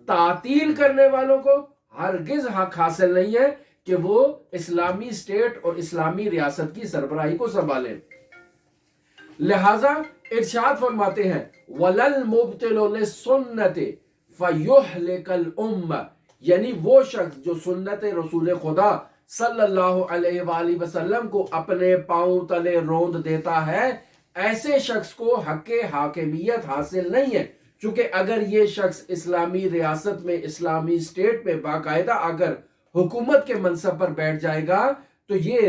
تعطیل کرنے والوں کو ہرگز حق حاصل نہیں ہے کہ وہ اسلامی اسٹیٹ اور اسلامی ریاست کی سربراہی کو سنبھالیں۔ لہذا ارشاد فرماتے ہیں وَلَلْمُبْتِلُ لِلسُّنَّةِ فَيُحْلِكَ الْأُمَّةِ، یعنی وہ شخص جو سنت رسول خدا صلی اللہ علیہ وآلہ وسلم کو اپنے پاؤں تلے روند دیتا ہے، ایسے شخص کو حق حاکمیت حاصل نہیں ہے، چونکہ اگر یہ شخص اسلامی ریاست میں اسلامی اسٹیٹ میں باقاعدہ آ کر حکومت کے منصب پر بیٹھ جائے گا تو یہ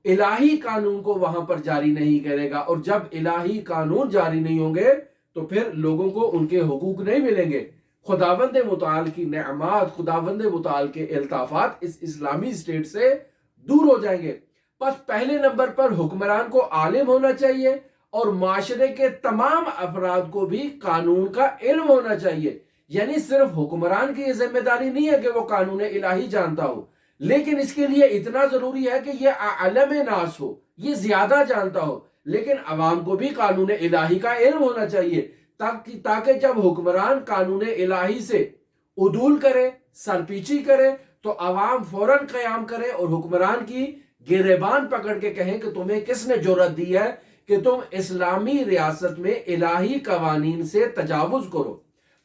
الہی قانون کو وہاں پر جاری نہیں کرے گا، اور جب الہی قانون جاری نہیں ہوں گے تو پھر لوگوں کو ان کے حقوق نہیں ملیں گے، خداوند متعال کی نعمات، خداوند متعال کے الطافات اس اسلامی اسٹیٹ سے دور ہو جائیں گے۔ بس پہلے نمبر پر حکمران کو عالم ہونا چاہیے اور معاشرے کے تمام افراد کو بھی قانون کا علم ہونا چاہیے، یعنی صرف حکمران کی یہ ذمہ داری نہیں ہے کہ وہ قانون الہی جانتا ہو، لیکن اس کے لیے اتنا ضروری ہے کہ یہ عالم ناس ہو، یہ زیادہ جانتا ہو، لیکن عوام کو بھی قانون الہی کا علم ہونا چاہیے تاکہ جب حکمران قانون الہی سے عدول کرے، سرپیچی کرے تو عوام فوراً قیام کرے اور حکمران کی گریبان پکڑ کے کہیں کہ تمہیں کس نے جرأت دی ہے کہ تم اسلامی ریاست میں الہی قوانین سے تجاوز کرو۔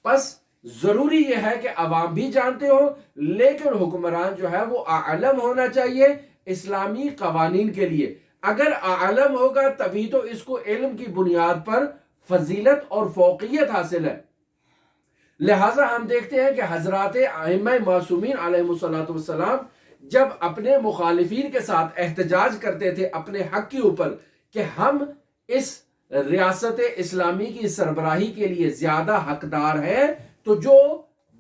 پس ضروری یہ ہے کہ عوام بھی جانتے ہو، لیکن حکمران جو ہے وہ عالم ہونا چاہیے اسلامی قوانین کے لیے۔ اگر عالم ہوگا تبھی تو اس کو علم کی بنیاد پر فضیلت اور فوقیت حاصل ہے۔ لہٰذا ہم دیکھتے ہیں کہ حضرات ائمہ معصومین علیہ الصلوۃ والسلام جب اپنے مخالفین کے ساتھ احتجاج کرتے تھے اپنے حق کے اوپر کہ ہم اس ریاست اسلامی کی سربراہی کے لیے زیادہ حقدار ہیں، تو جو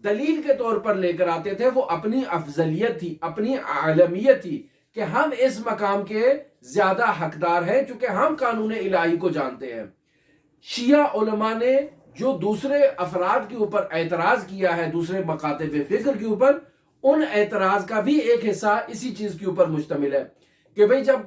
دلیل کے طور پر لے کر آتے تھے وہ اپنی افضلیت تھی، اپنی عالمیت تھی کہ ہم اس مقام کے زیادہ حقدار ہیں چونکہ ہم قانون الہی کو جانتے ہیں۔ شیعہ علماء نے جو دوسرے افراد کے اوپر اعتراض کیا ہے، دوسرے مکاتب فکر کے اوپر، ان اعتراض کا بھی ایک حصہ اسی چیز کے اوپر مشتمل ہے کہ بھئی جب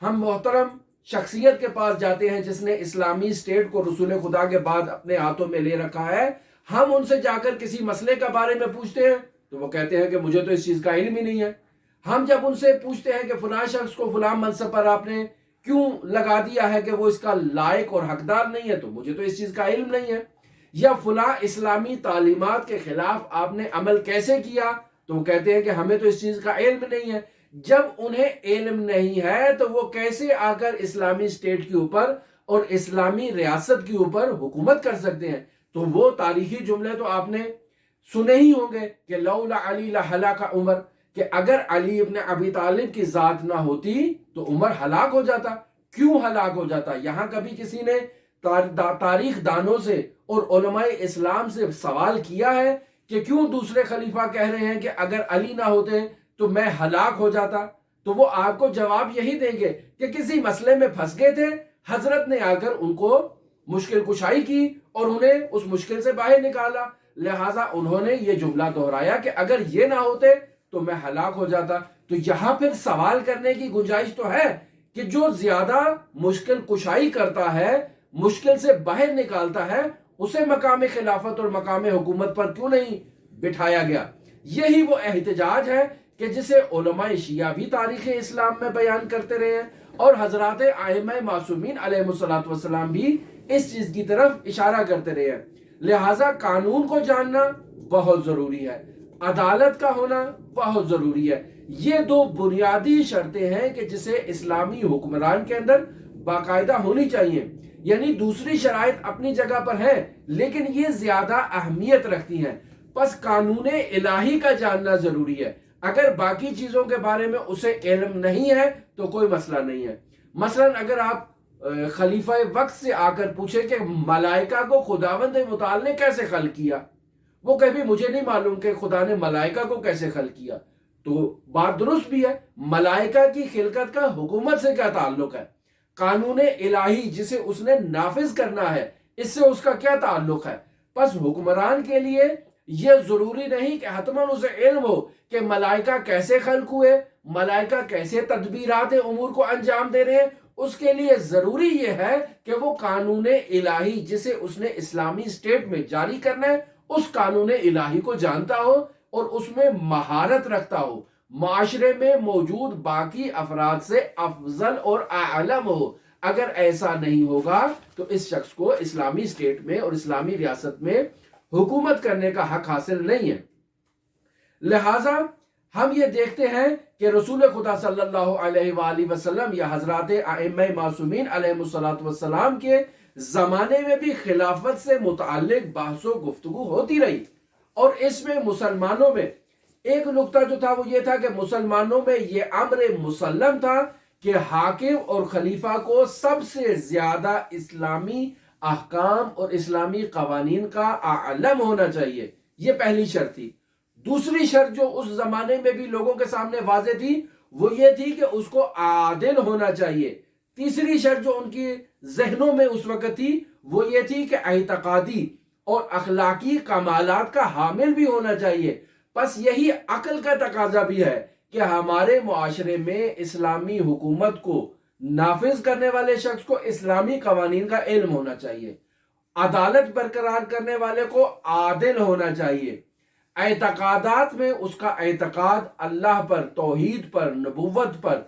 ہم محترم شخصیت کے پاس جاتے ہیں جس نے اسلامی اسٹیٹ کو رسول خدا کے بعد اپنے ہاتھوں میں لے رکھا ہے، ہم ان سے جا کر کسی مسئلے کے بارے میں پوچھتے ہیں تو وہ کہتے ہیں کہ مجھے تو اس چیز کا علم ہی نہیں ہے۔ ہم جب ان سے پوچھتے ہیں کہ فلاں شخص کو فلاں منصب پر آپ نے کیوں لگا دیا ہے کہ وہ اس کا لائق اور حقدار نہیں ہے، تو مجھے تو اس چیز کا علم نہیں ہے۔ یا فلاں اسلامی تعلیمات کے خلاف آپ نے عمل کیسے کیا، تو وہ کہتے ہیں کہ ہمیں تو اس چیز کا علم نہیں ہے۔ جب انہیں علم نہیں ہے تو وہ کیسے آ کر اسلامی اسٹیٹ کے اوپر اور اسلامی ریاست کے اوپر حکومت کر سکتے ہیں؟ تو وہ تاریخی جملے تو آپ نے سنے ہی ہوں گے کہ لولا علی لہلاک عمر، کہ اگر علی ابن ابی طالب کی ذات نہ ہوتی تو عمر ہلاک ہو جاتا۔ کیوں ہلاک ہو جاتا؟ یہاں کبھی کسی نے تاریخ دانوں سے اور علماء اسلام سے سوال کیا ہے کہ کیوں دوسرے خلیفہ کہہ رہے ہیں کہ اگر علی نہ ہوتے تو میں ہلاک ہو جاتا؟ تو وہ آپ کو جواب یہی دیں گے کہ کسی مسئلے میں پھنس گئے تھے، حضرت نے آ کر ان کو مشکل کشائی کی اور انہیں اس مشکل سے باہر نکالا، لہٰذا انہوں نے یہ جملہ دہرایا کہ اگر یہ نہ ہوتے تو میں ہلاک ہو جاتا۔ تو یہاں پھر سوال کرنے کی گنجائش تو ہے کہ جو زیادہ مشکل کشائی کرتا ہے، مشکل سے باہر نکالتا ہے، اسے مقام خلافت اور مقام حکومت پر کیوں نہیں بٹھایا گیا؟ یہی وہ احتجاج ہے کہ جسے علماء شیعہ بھی تاریخ اسلام میں بیان کرتے رہے ہیں اور حضرات ائمہ معصومین علیہ الصلوۃ والسلام بھی اس چیز کی طرف اشارہ کرتے رہے ہیں۔ لہٰذا قانون کو جاننا بہت ضروری ہے، عدالت کا ہونا بہت ضروری ہے۔ یہ دو بنیادی شرطیں ہیں کہ جسے اسلامی حکمران کے اندر باقاعدہ ہونی چاہیے۔ یعنی دوسری شرائط اپنی جگہ پر ہے لیکن یہ زیادہ اہمیت رکھتی ہیں۔ پس قانون الہی کا جاننا ضروری ہے۔ اگر باقی چیزوں کے بارے میں اسے علم نہیں ہے تو کوئی مسئلہ نہیں ہے۔ مثلا اگر آپ خلیفہ وقت سے آ کر پوچھیں کہ ملائکہ کو خداوند متعال نے کیسے خلق کیا، وہ کبھی مجھے نہیں معلوم کہ خدا نے ملائکہ کو کیسے خلق کیا، تو بات درست بھی ہے۔ ملائکہ کی خلقت کا حکومت سے کیا تعلق ہے؟ قانون الہی جسے اس نے نافذ کرنا ہے، اس سے اس کا کیا تعلق ہے؟ پس حکمران کے لیے یہ ضروری نہیں کہ حتماً اسے علم ہو کہ ملائکہ کیسے خلق ہوئے، ملائکہ کیسے تدبیرات امور کو انجام دے رہے ہیں۔ اس کے لیے ضروری یہ ہے کہ وہ قانون الہی جسے اس نے اسلامی اسٹیٹ میں جاری کرنا ہے، اس قانون الہی کو جانتا ہو اور اس میں مہارت رکھتا ہو، معاشرے میں موجود باقی افراد سے افضل اور اعلم ہو۔ اگر ایسا نہیں ہوگا تو اس شخص کو اسلامی اسٹیٹ میں اور اسلامی ریاست میں حکومت کرنے کا حق حاصل نہیں ہے۔ لہٰذا ہم یہ دیکھتے ہیں کہ رسول خدا صلی اللہ علیہ وآلہ وسلم یا حضرات ائمہ معصومین علیہ الصلوۃ والسلام کے زمانے میں بھی خلافت سے متعلق بحث و گفتگو ہوتی رہی، اور اس میں مسلمانوں میں ایک نقطہ جو تھا وہ یہ تھا کہ مسلمانوں میں یہ امر مسلم تھا کہ حاکم اور خلیفہ کو سب سے زیادہ اسلامی احکام اور اسلامی قوانین کا عالم ہونا چاہیے۔ یہ پہلی شرط تھی۔ دوسری شرط جو اس زمانے میں بھی لوگوں کے سامنے واضح تھی وہ یہ تھی کہ اس کو عادل ہونا چاہیے۔ تیسری شرط جو ان کی ذہنوں میں اس وقت تھی وہ یہ تھی کہ اعتقادی اور اخلاقی کمالات کا حامل بھی ہونا چاہیے۔ پس یہی عقل کا تقاضا بھی ہے کہ ہمارے معاشرے میں اسلامی حکومت کو نافذ کرنے والے شخص کو اسلامی قوانین کا علم ہونا چاہیے، عدالت برقرار کرنے والے کو عادل ہونا چاہیے، اعتقادات میں اس کا اعتقاد اللہ پر، توحید پر، نبوت پر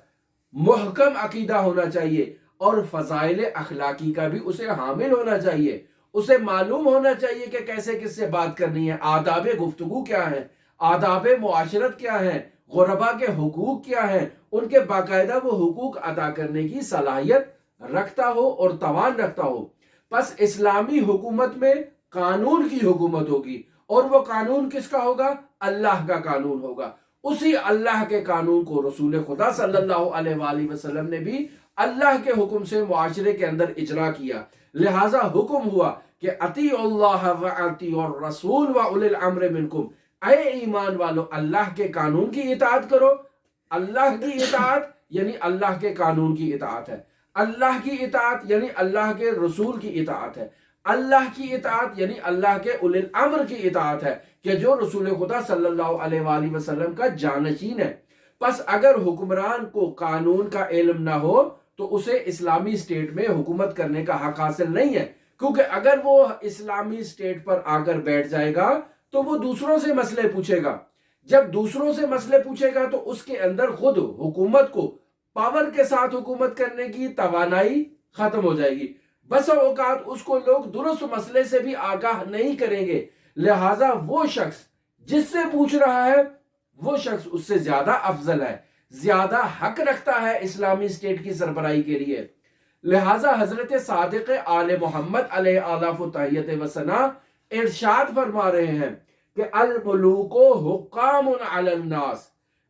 محکم عقیدہ ہونا چاہیے، اور فضائل اخلاقی کا بھی اسے حامل ہونا چاہیے، اسے معلوم ہونا چاہیے کہ کیسے کس سے بات کرنی ہے، آداب گفتگو کیا ہیں، آداب معاشرت کیا ہیں، غربا کے حقوق کیا ہیں، ان کے باقاعدہ وہ حقوق ادا کرنے کی صلاحیت رکھتا ہو اور توان رکھتا ہو۔ پس اسلامی حکومت میں قانون کی حکومت ہوگی، اور وہ قانون کس کا ہوگا؟ اللہ کا قانون ہوگا۔ اسی اللہ کے قانون کو رسول خدا صلی اللہ علیہ وآلہ وسلم نے بھی اللہ کے حکم سے معاشرے کے اندر اجرا کیا، لہٰذا حکم ہوا کہ اطیعوا اللہ و اطیعوا الرسول و اولی الامر منکم، اے ایمان والو اللہ کے قانون کی اطاعت کرو۔ اللہ کی اطاعت یعنی اللہ کے قانون کی اطاعت ہے، اللہ کی اطاعت یعنی اللہ کے رسول کی اطاعت ہے، اللہ کی اطاعت یعنی اللہ کے اولی الامر کی اطاعت ہے کہ جو رسول خدا صلی اللہ علیہ وآلہ وسلم کا جانشین ہے۔ پس اگر حکمران کو قانون کا علم نہ ہو تو اسے اسلامی اسٹیٹ میں حکومت کرنے کا حق حاصل نہیں ہے، کیونکہ اگر وہ اسلامی اسٹیٹ پر آ کر بیٹھ جائے گا تو وہ دوسروں سے مسئلے پوچھے گا۔ جب دوسروں سے مسئلے پوچھے گا تو اس کے اندر خود حکومت کو پاور کے ساتھ حکومت کرنے کی توانائی ختم ہو جائے گی۔ بس اوقات اس کو لوگ درست مسئلے سے بھی آگاہ نہیں کریں گے، لہٰذا وہ شخص جس سے پوچھ رہا ہے وہ شخص اس سے زیادہ افضل ہے، زیادہ حق رکھتا ہے اسلامی اسٹیٹ کی سربراہی کے لیے۔ لہٰذا حضرت صادق آل محمد علیہ آلاف و تحیت و ثنا ارشاد فرما رہے ہیں کہ الملوک حکام علی الناس،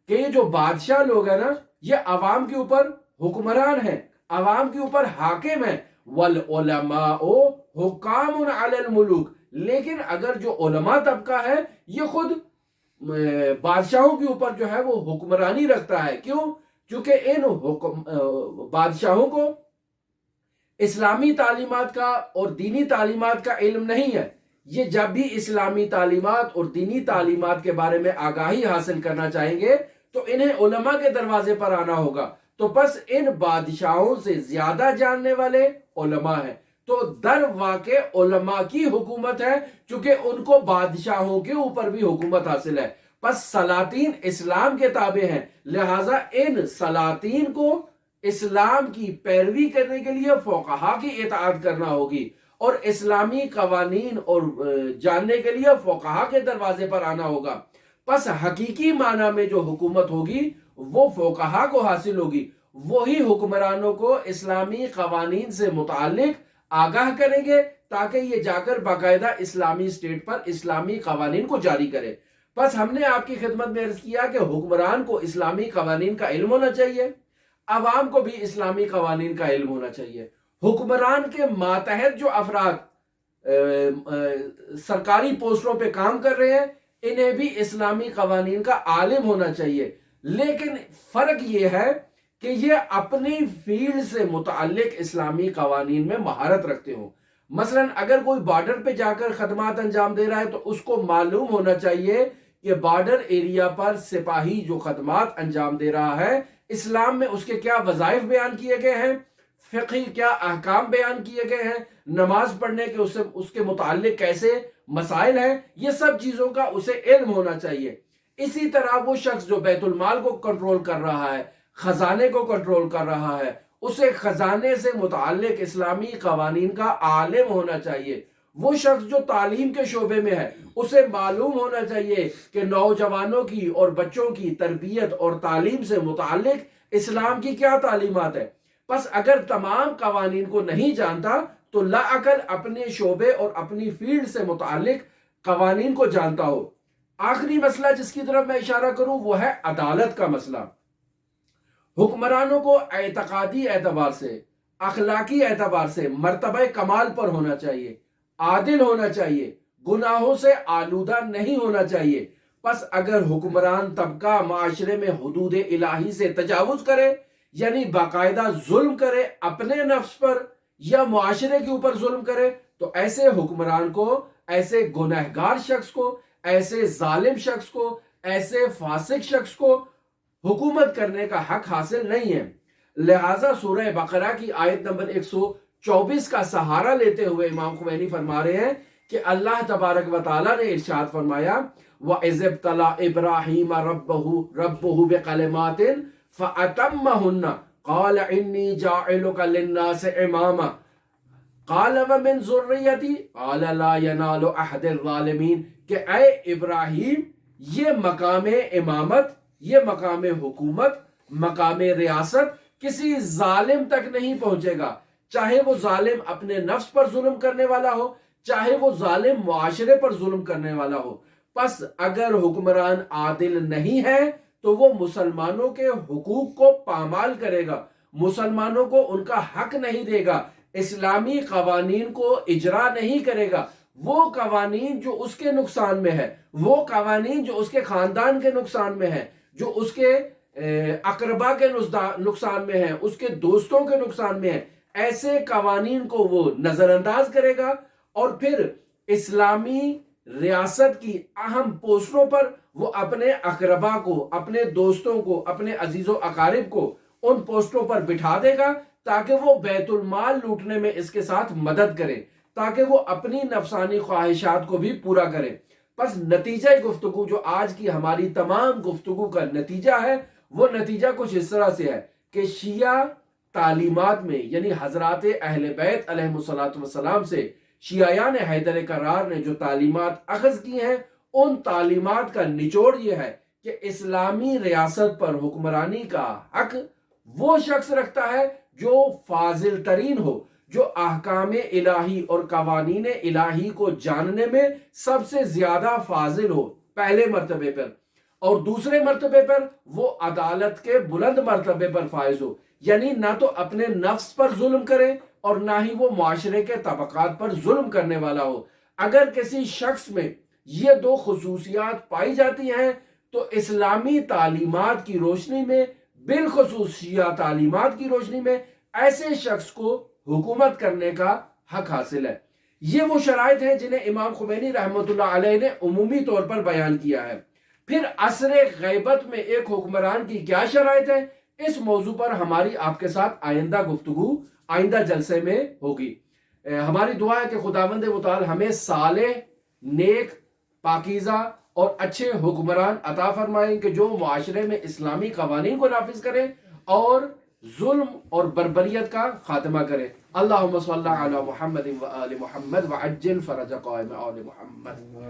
کہ یہ جو بادشاہ لوگ ہیں نا یہ عوام کے اوپر حکمران ہیں، عوام کے اوپر حاکم ہیں، والعلماء حکام علی الملوک، لیکن اگر جو علماء طبقہ ہے یہ خود بادشاہوں کے اوپر جو ہے وہ حکمرانی رکھتا ہے۔ کیوں؟ چونکہ ان بادشاہوں کو اسلامی تعلیمات کا اور دینی تعلیمات کا علم نہیں ہے۔ یہ جب بھی اسلامی تعلیمات اور دینی تعلیمات کے بارے میں آگاہی حاصل کرنا چاہیں گے تو انہیں علماء کے دروازے پر آنا ہوگا، تو بس ان بادشاہوں سے زیادہ جاننے والے علماء ہیں، تو در واقع علماء کی حکومت ہے، چونکہ ان کو بادشاہوں کے اوپر بھی حکومت حاصل ہے۔ پس سلاطین اسلام کے تابع ہیں، لہٰذا ان سلاطین کو اسلام کی پیروی کرنے کے لیے فقہا کی اطاعت کرنا ہوگی، اور اسلامی قوانین اور جاننے کے لیے فقہا کے دروازے پر آنا ہوگا۔ پس حقیقی معنی میں جو حکومت ہوگی وہ فقہا کو حاصل ہوگی، وہی حکمرانوں کو اسلامی قوانین سے متعلق آگاہ کریں گے تاکہ یہ جا کر باقاعدہ اسلامی اسٹیٹ پر اسلامی قوانین کو جاری کرے۔ بس ہم نے آپ کی خدمت میں عرض کیا کہ حکمران کو اسلامی قوانین کا علم ہونا چاہیے، عوام کو بھی اسلامی قوانین کا علم ہونا چاہیے۔ حکمران کے ماتحت جو افراد سرکاری پوسٹوں پہ کام کر رہے ہیں انہیں بھی اسلامی قوانین کا عالم ہونا چاہیے، لیکن فرق یہ ہے کہ یہ اپنی فیلڈ سے متعلق اسلامی قوانین میں مہارت رکھتے ہوں۔ مثلا اگر کوئی بارڈر پہ جا کر خدمات انجام دے رہا ہے تو اس کو معلوم ہونا چاہیے کہ بارڈر ایریا پر سپاہی جو خدمات انجام دے رہا ہے اسلام میں اس کے کیا وظائف بیان کیے گئے ہیں، فقہی کیا احکام بیان کیے گئے ہیں، نماز پڑھنے کے اس کے متعلق کیسے مسائل ہیں، یہ سب چیزوں کا اسے علم ہونا چاہیے۔ اسی طرح وہ شخص جو بیت المال کو کنٹرول کر رہا ہے، خزانے کو کنٹرول کر رہا ہے، اسے خزانے سے متعلق اسلامی قوانین کا عالم ہونا چاہیے۔ وہ شخص جو تعلیم کے شعبے میں ہے اسے معلوم ہونا چاہیے کہ نوجوانوں کی اور بچوں کی تربیت اور تعلیم سے متعلق اسلام کی کیا تعلیمات ہے۔ پس اگر تمام قوانین کو نہیں جانتا تو لا عقل اپنے شعبے اور اپنی فیلڈ سے متعلق قوانین کو جانتا ہو۔ آخری مسئلہ جس کی طرف میں اشارہ کروں وہ ہے عدالت کا مسئلہ۔ حکمرانوں کو اعتقادی اعتبار سے، اخلاقی اعتبار سے مرتبہ کمال پر ہونا چاہیے، عادل ہونا چاہیے، گناہوں سے آلودہ نہیں ہونا چاہیے۔ پس اگر حکمران طبقہ معاشرے میں حدود الہی سے تجاوز کرے، یعنی باقاعدہ ظلم کرے اپنے نفس پر یا معاشرے کے اوپر ظلم کرے، تو ایسے حکمران کو، ایسے گنہگار شخص کو، ایسے ظالم شخص کو، ایسے فاسق شخص کو حکومت کرنے کا حق حاصل نہیں ہے۔ لہٰذا سورہ بقرہ کی آیت نمبر 124 کا سہارا لیتے ہوئے امام خمینی فرما رہے ہیں کہ اللہ تبارک و تعالیٰ نے ارشاد فرمایا وَإِذِ ابْتَلَىٰ إِبْرَاهِيمَ رَبُّهُ بِكَلِمَاتٍ فَأَتَمَّهُنَّ قَالَ إِنِّي جَاعِلُكَ لِلنَّاسِ إِمَامًا قال ومن ذریتی قال لا ینال عہد الظالمین، کہ اے ابراہیم یہ مقام امامت، یہ مقام حکومت، مقام ریاست کسی ظالم تک نہیں پہنچے گا، چاہے وہ ظالم اپنے نفس پر ظلم کرنے والا ہو، چاہے وہ ظالم معاشرے پر ظلم کرنے والا ہو۔ پس اگر حکمران عادل نہیں ہے تو وہ مسلمانوں کے حقوق کو پامال کرے گا، مسلمانوں کو ان کا حق نہیں دے گا، اسلامی قوانین کو اجرا نہیں کرے گا، وہ قوانین جو اس کے نقصان میں ہے، وہ قوانین جو اس کے خاندان کے نقصان میں ہے، جو اس کے اقربا کے نقصان میں ہے، اس کے دوستوں کے نقصان میں ہے، ایسے قوانین کو وہ نظر انداز کرے گا، اور پھر اسلامی ریاست کی اہم پوسٹوں پر وہ اپنے اقربا کو، اپنے دوستوں کو، اپنے عزیز و اقارب کو ان پوسٹوں پر بٹھا دے گا تاکہ وہ بیت المال لوٹنے میں اس کے ساتھ مدد کرے، تاکہ وہ اپنی نفسانی خواہشات کو بھی پورا کرے۔ پس نتیجہ گفتگو جو آج کی ہماری تمام گفتگو کا نتیجہ ہے، وہ نتیجہ کچھ اس طرح سے ہے کہ شیعہ تعلیمات میں، یعنی حضرات اہل بیت علیہ السلام سے شیعیان حیدر کرار نے جو تعلیمات اخذ کی ہیں، ان تعلیمات کا نچوڑ یہ ہے کہ اسلامی ریاست پر حکمرانی کا حق وہ شخص رکھتا ہے جو فاضل ترین ہو، جو احکام الہی اور قوانین الہی کو جاننے میں سب سے زیادہ فاضل ہو پہلے مرتبے پر، اور دوسرے مرتبے پر وہ عدالت کے بلند مرتبے پر فائز ہو، یعنی نہ تو اپنے نفس پر ظلم کرے اور نہ ہی وہ معاشرے کے طبقات پر ظلم کرنے والا ہو۔ اگر کسی شخص میں یہ دو خصوصیات پائی جاتی ہیں تو اسلامی تعلیمات کی روشنی میں، بالخصوص شیعہ تعلیمات کی روشنی میں، ایسے شخص کو حکومت کرنے کا حق حاصل ہے۔ یہ وہ شرائط ہیں جنہیں امام خمینی رحمۃ اللہ علیہ نے عمومی طور پر بیان کیا ہے۔ پھر عصر غیبت میں ایک حکمران کی کیا شرائط ہے، اس موضوع پر ہماری آپ کے ساتھ آئندہ گفتگو آئندہ جلسے میں ہوگی۔ ہماری دعا ہے کہ خداوند متعال ہمیں صالح، نیک، پاکیزہ اور اچھے حکمران عطا فرمائیں کہ جو معاشرے میں اسلامی قوانین کو نافذ کریں اور ظلم اور بربریت کا خاتمہ کریں۔ اللہم صلی علی محمد و آل محمد وعجل فرج قائم آل محمد۔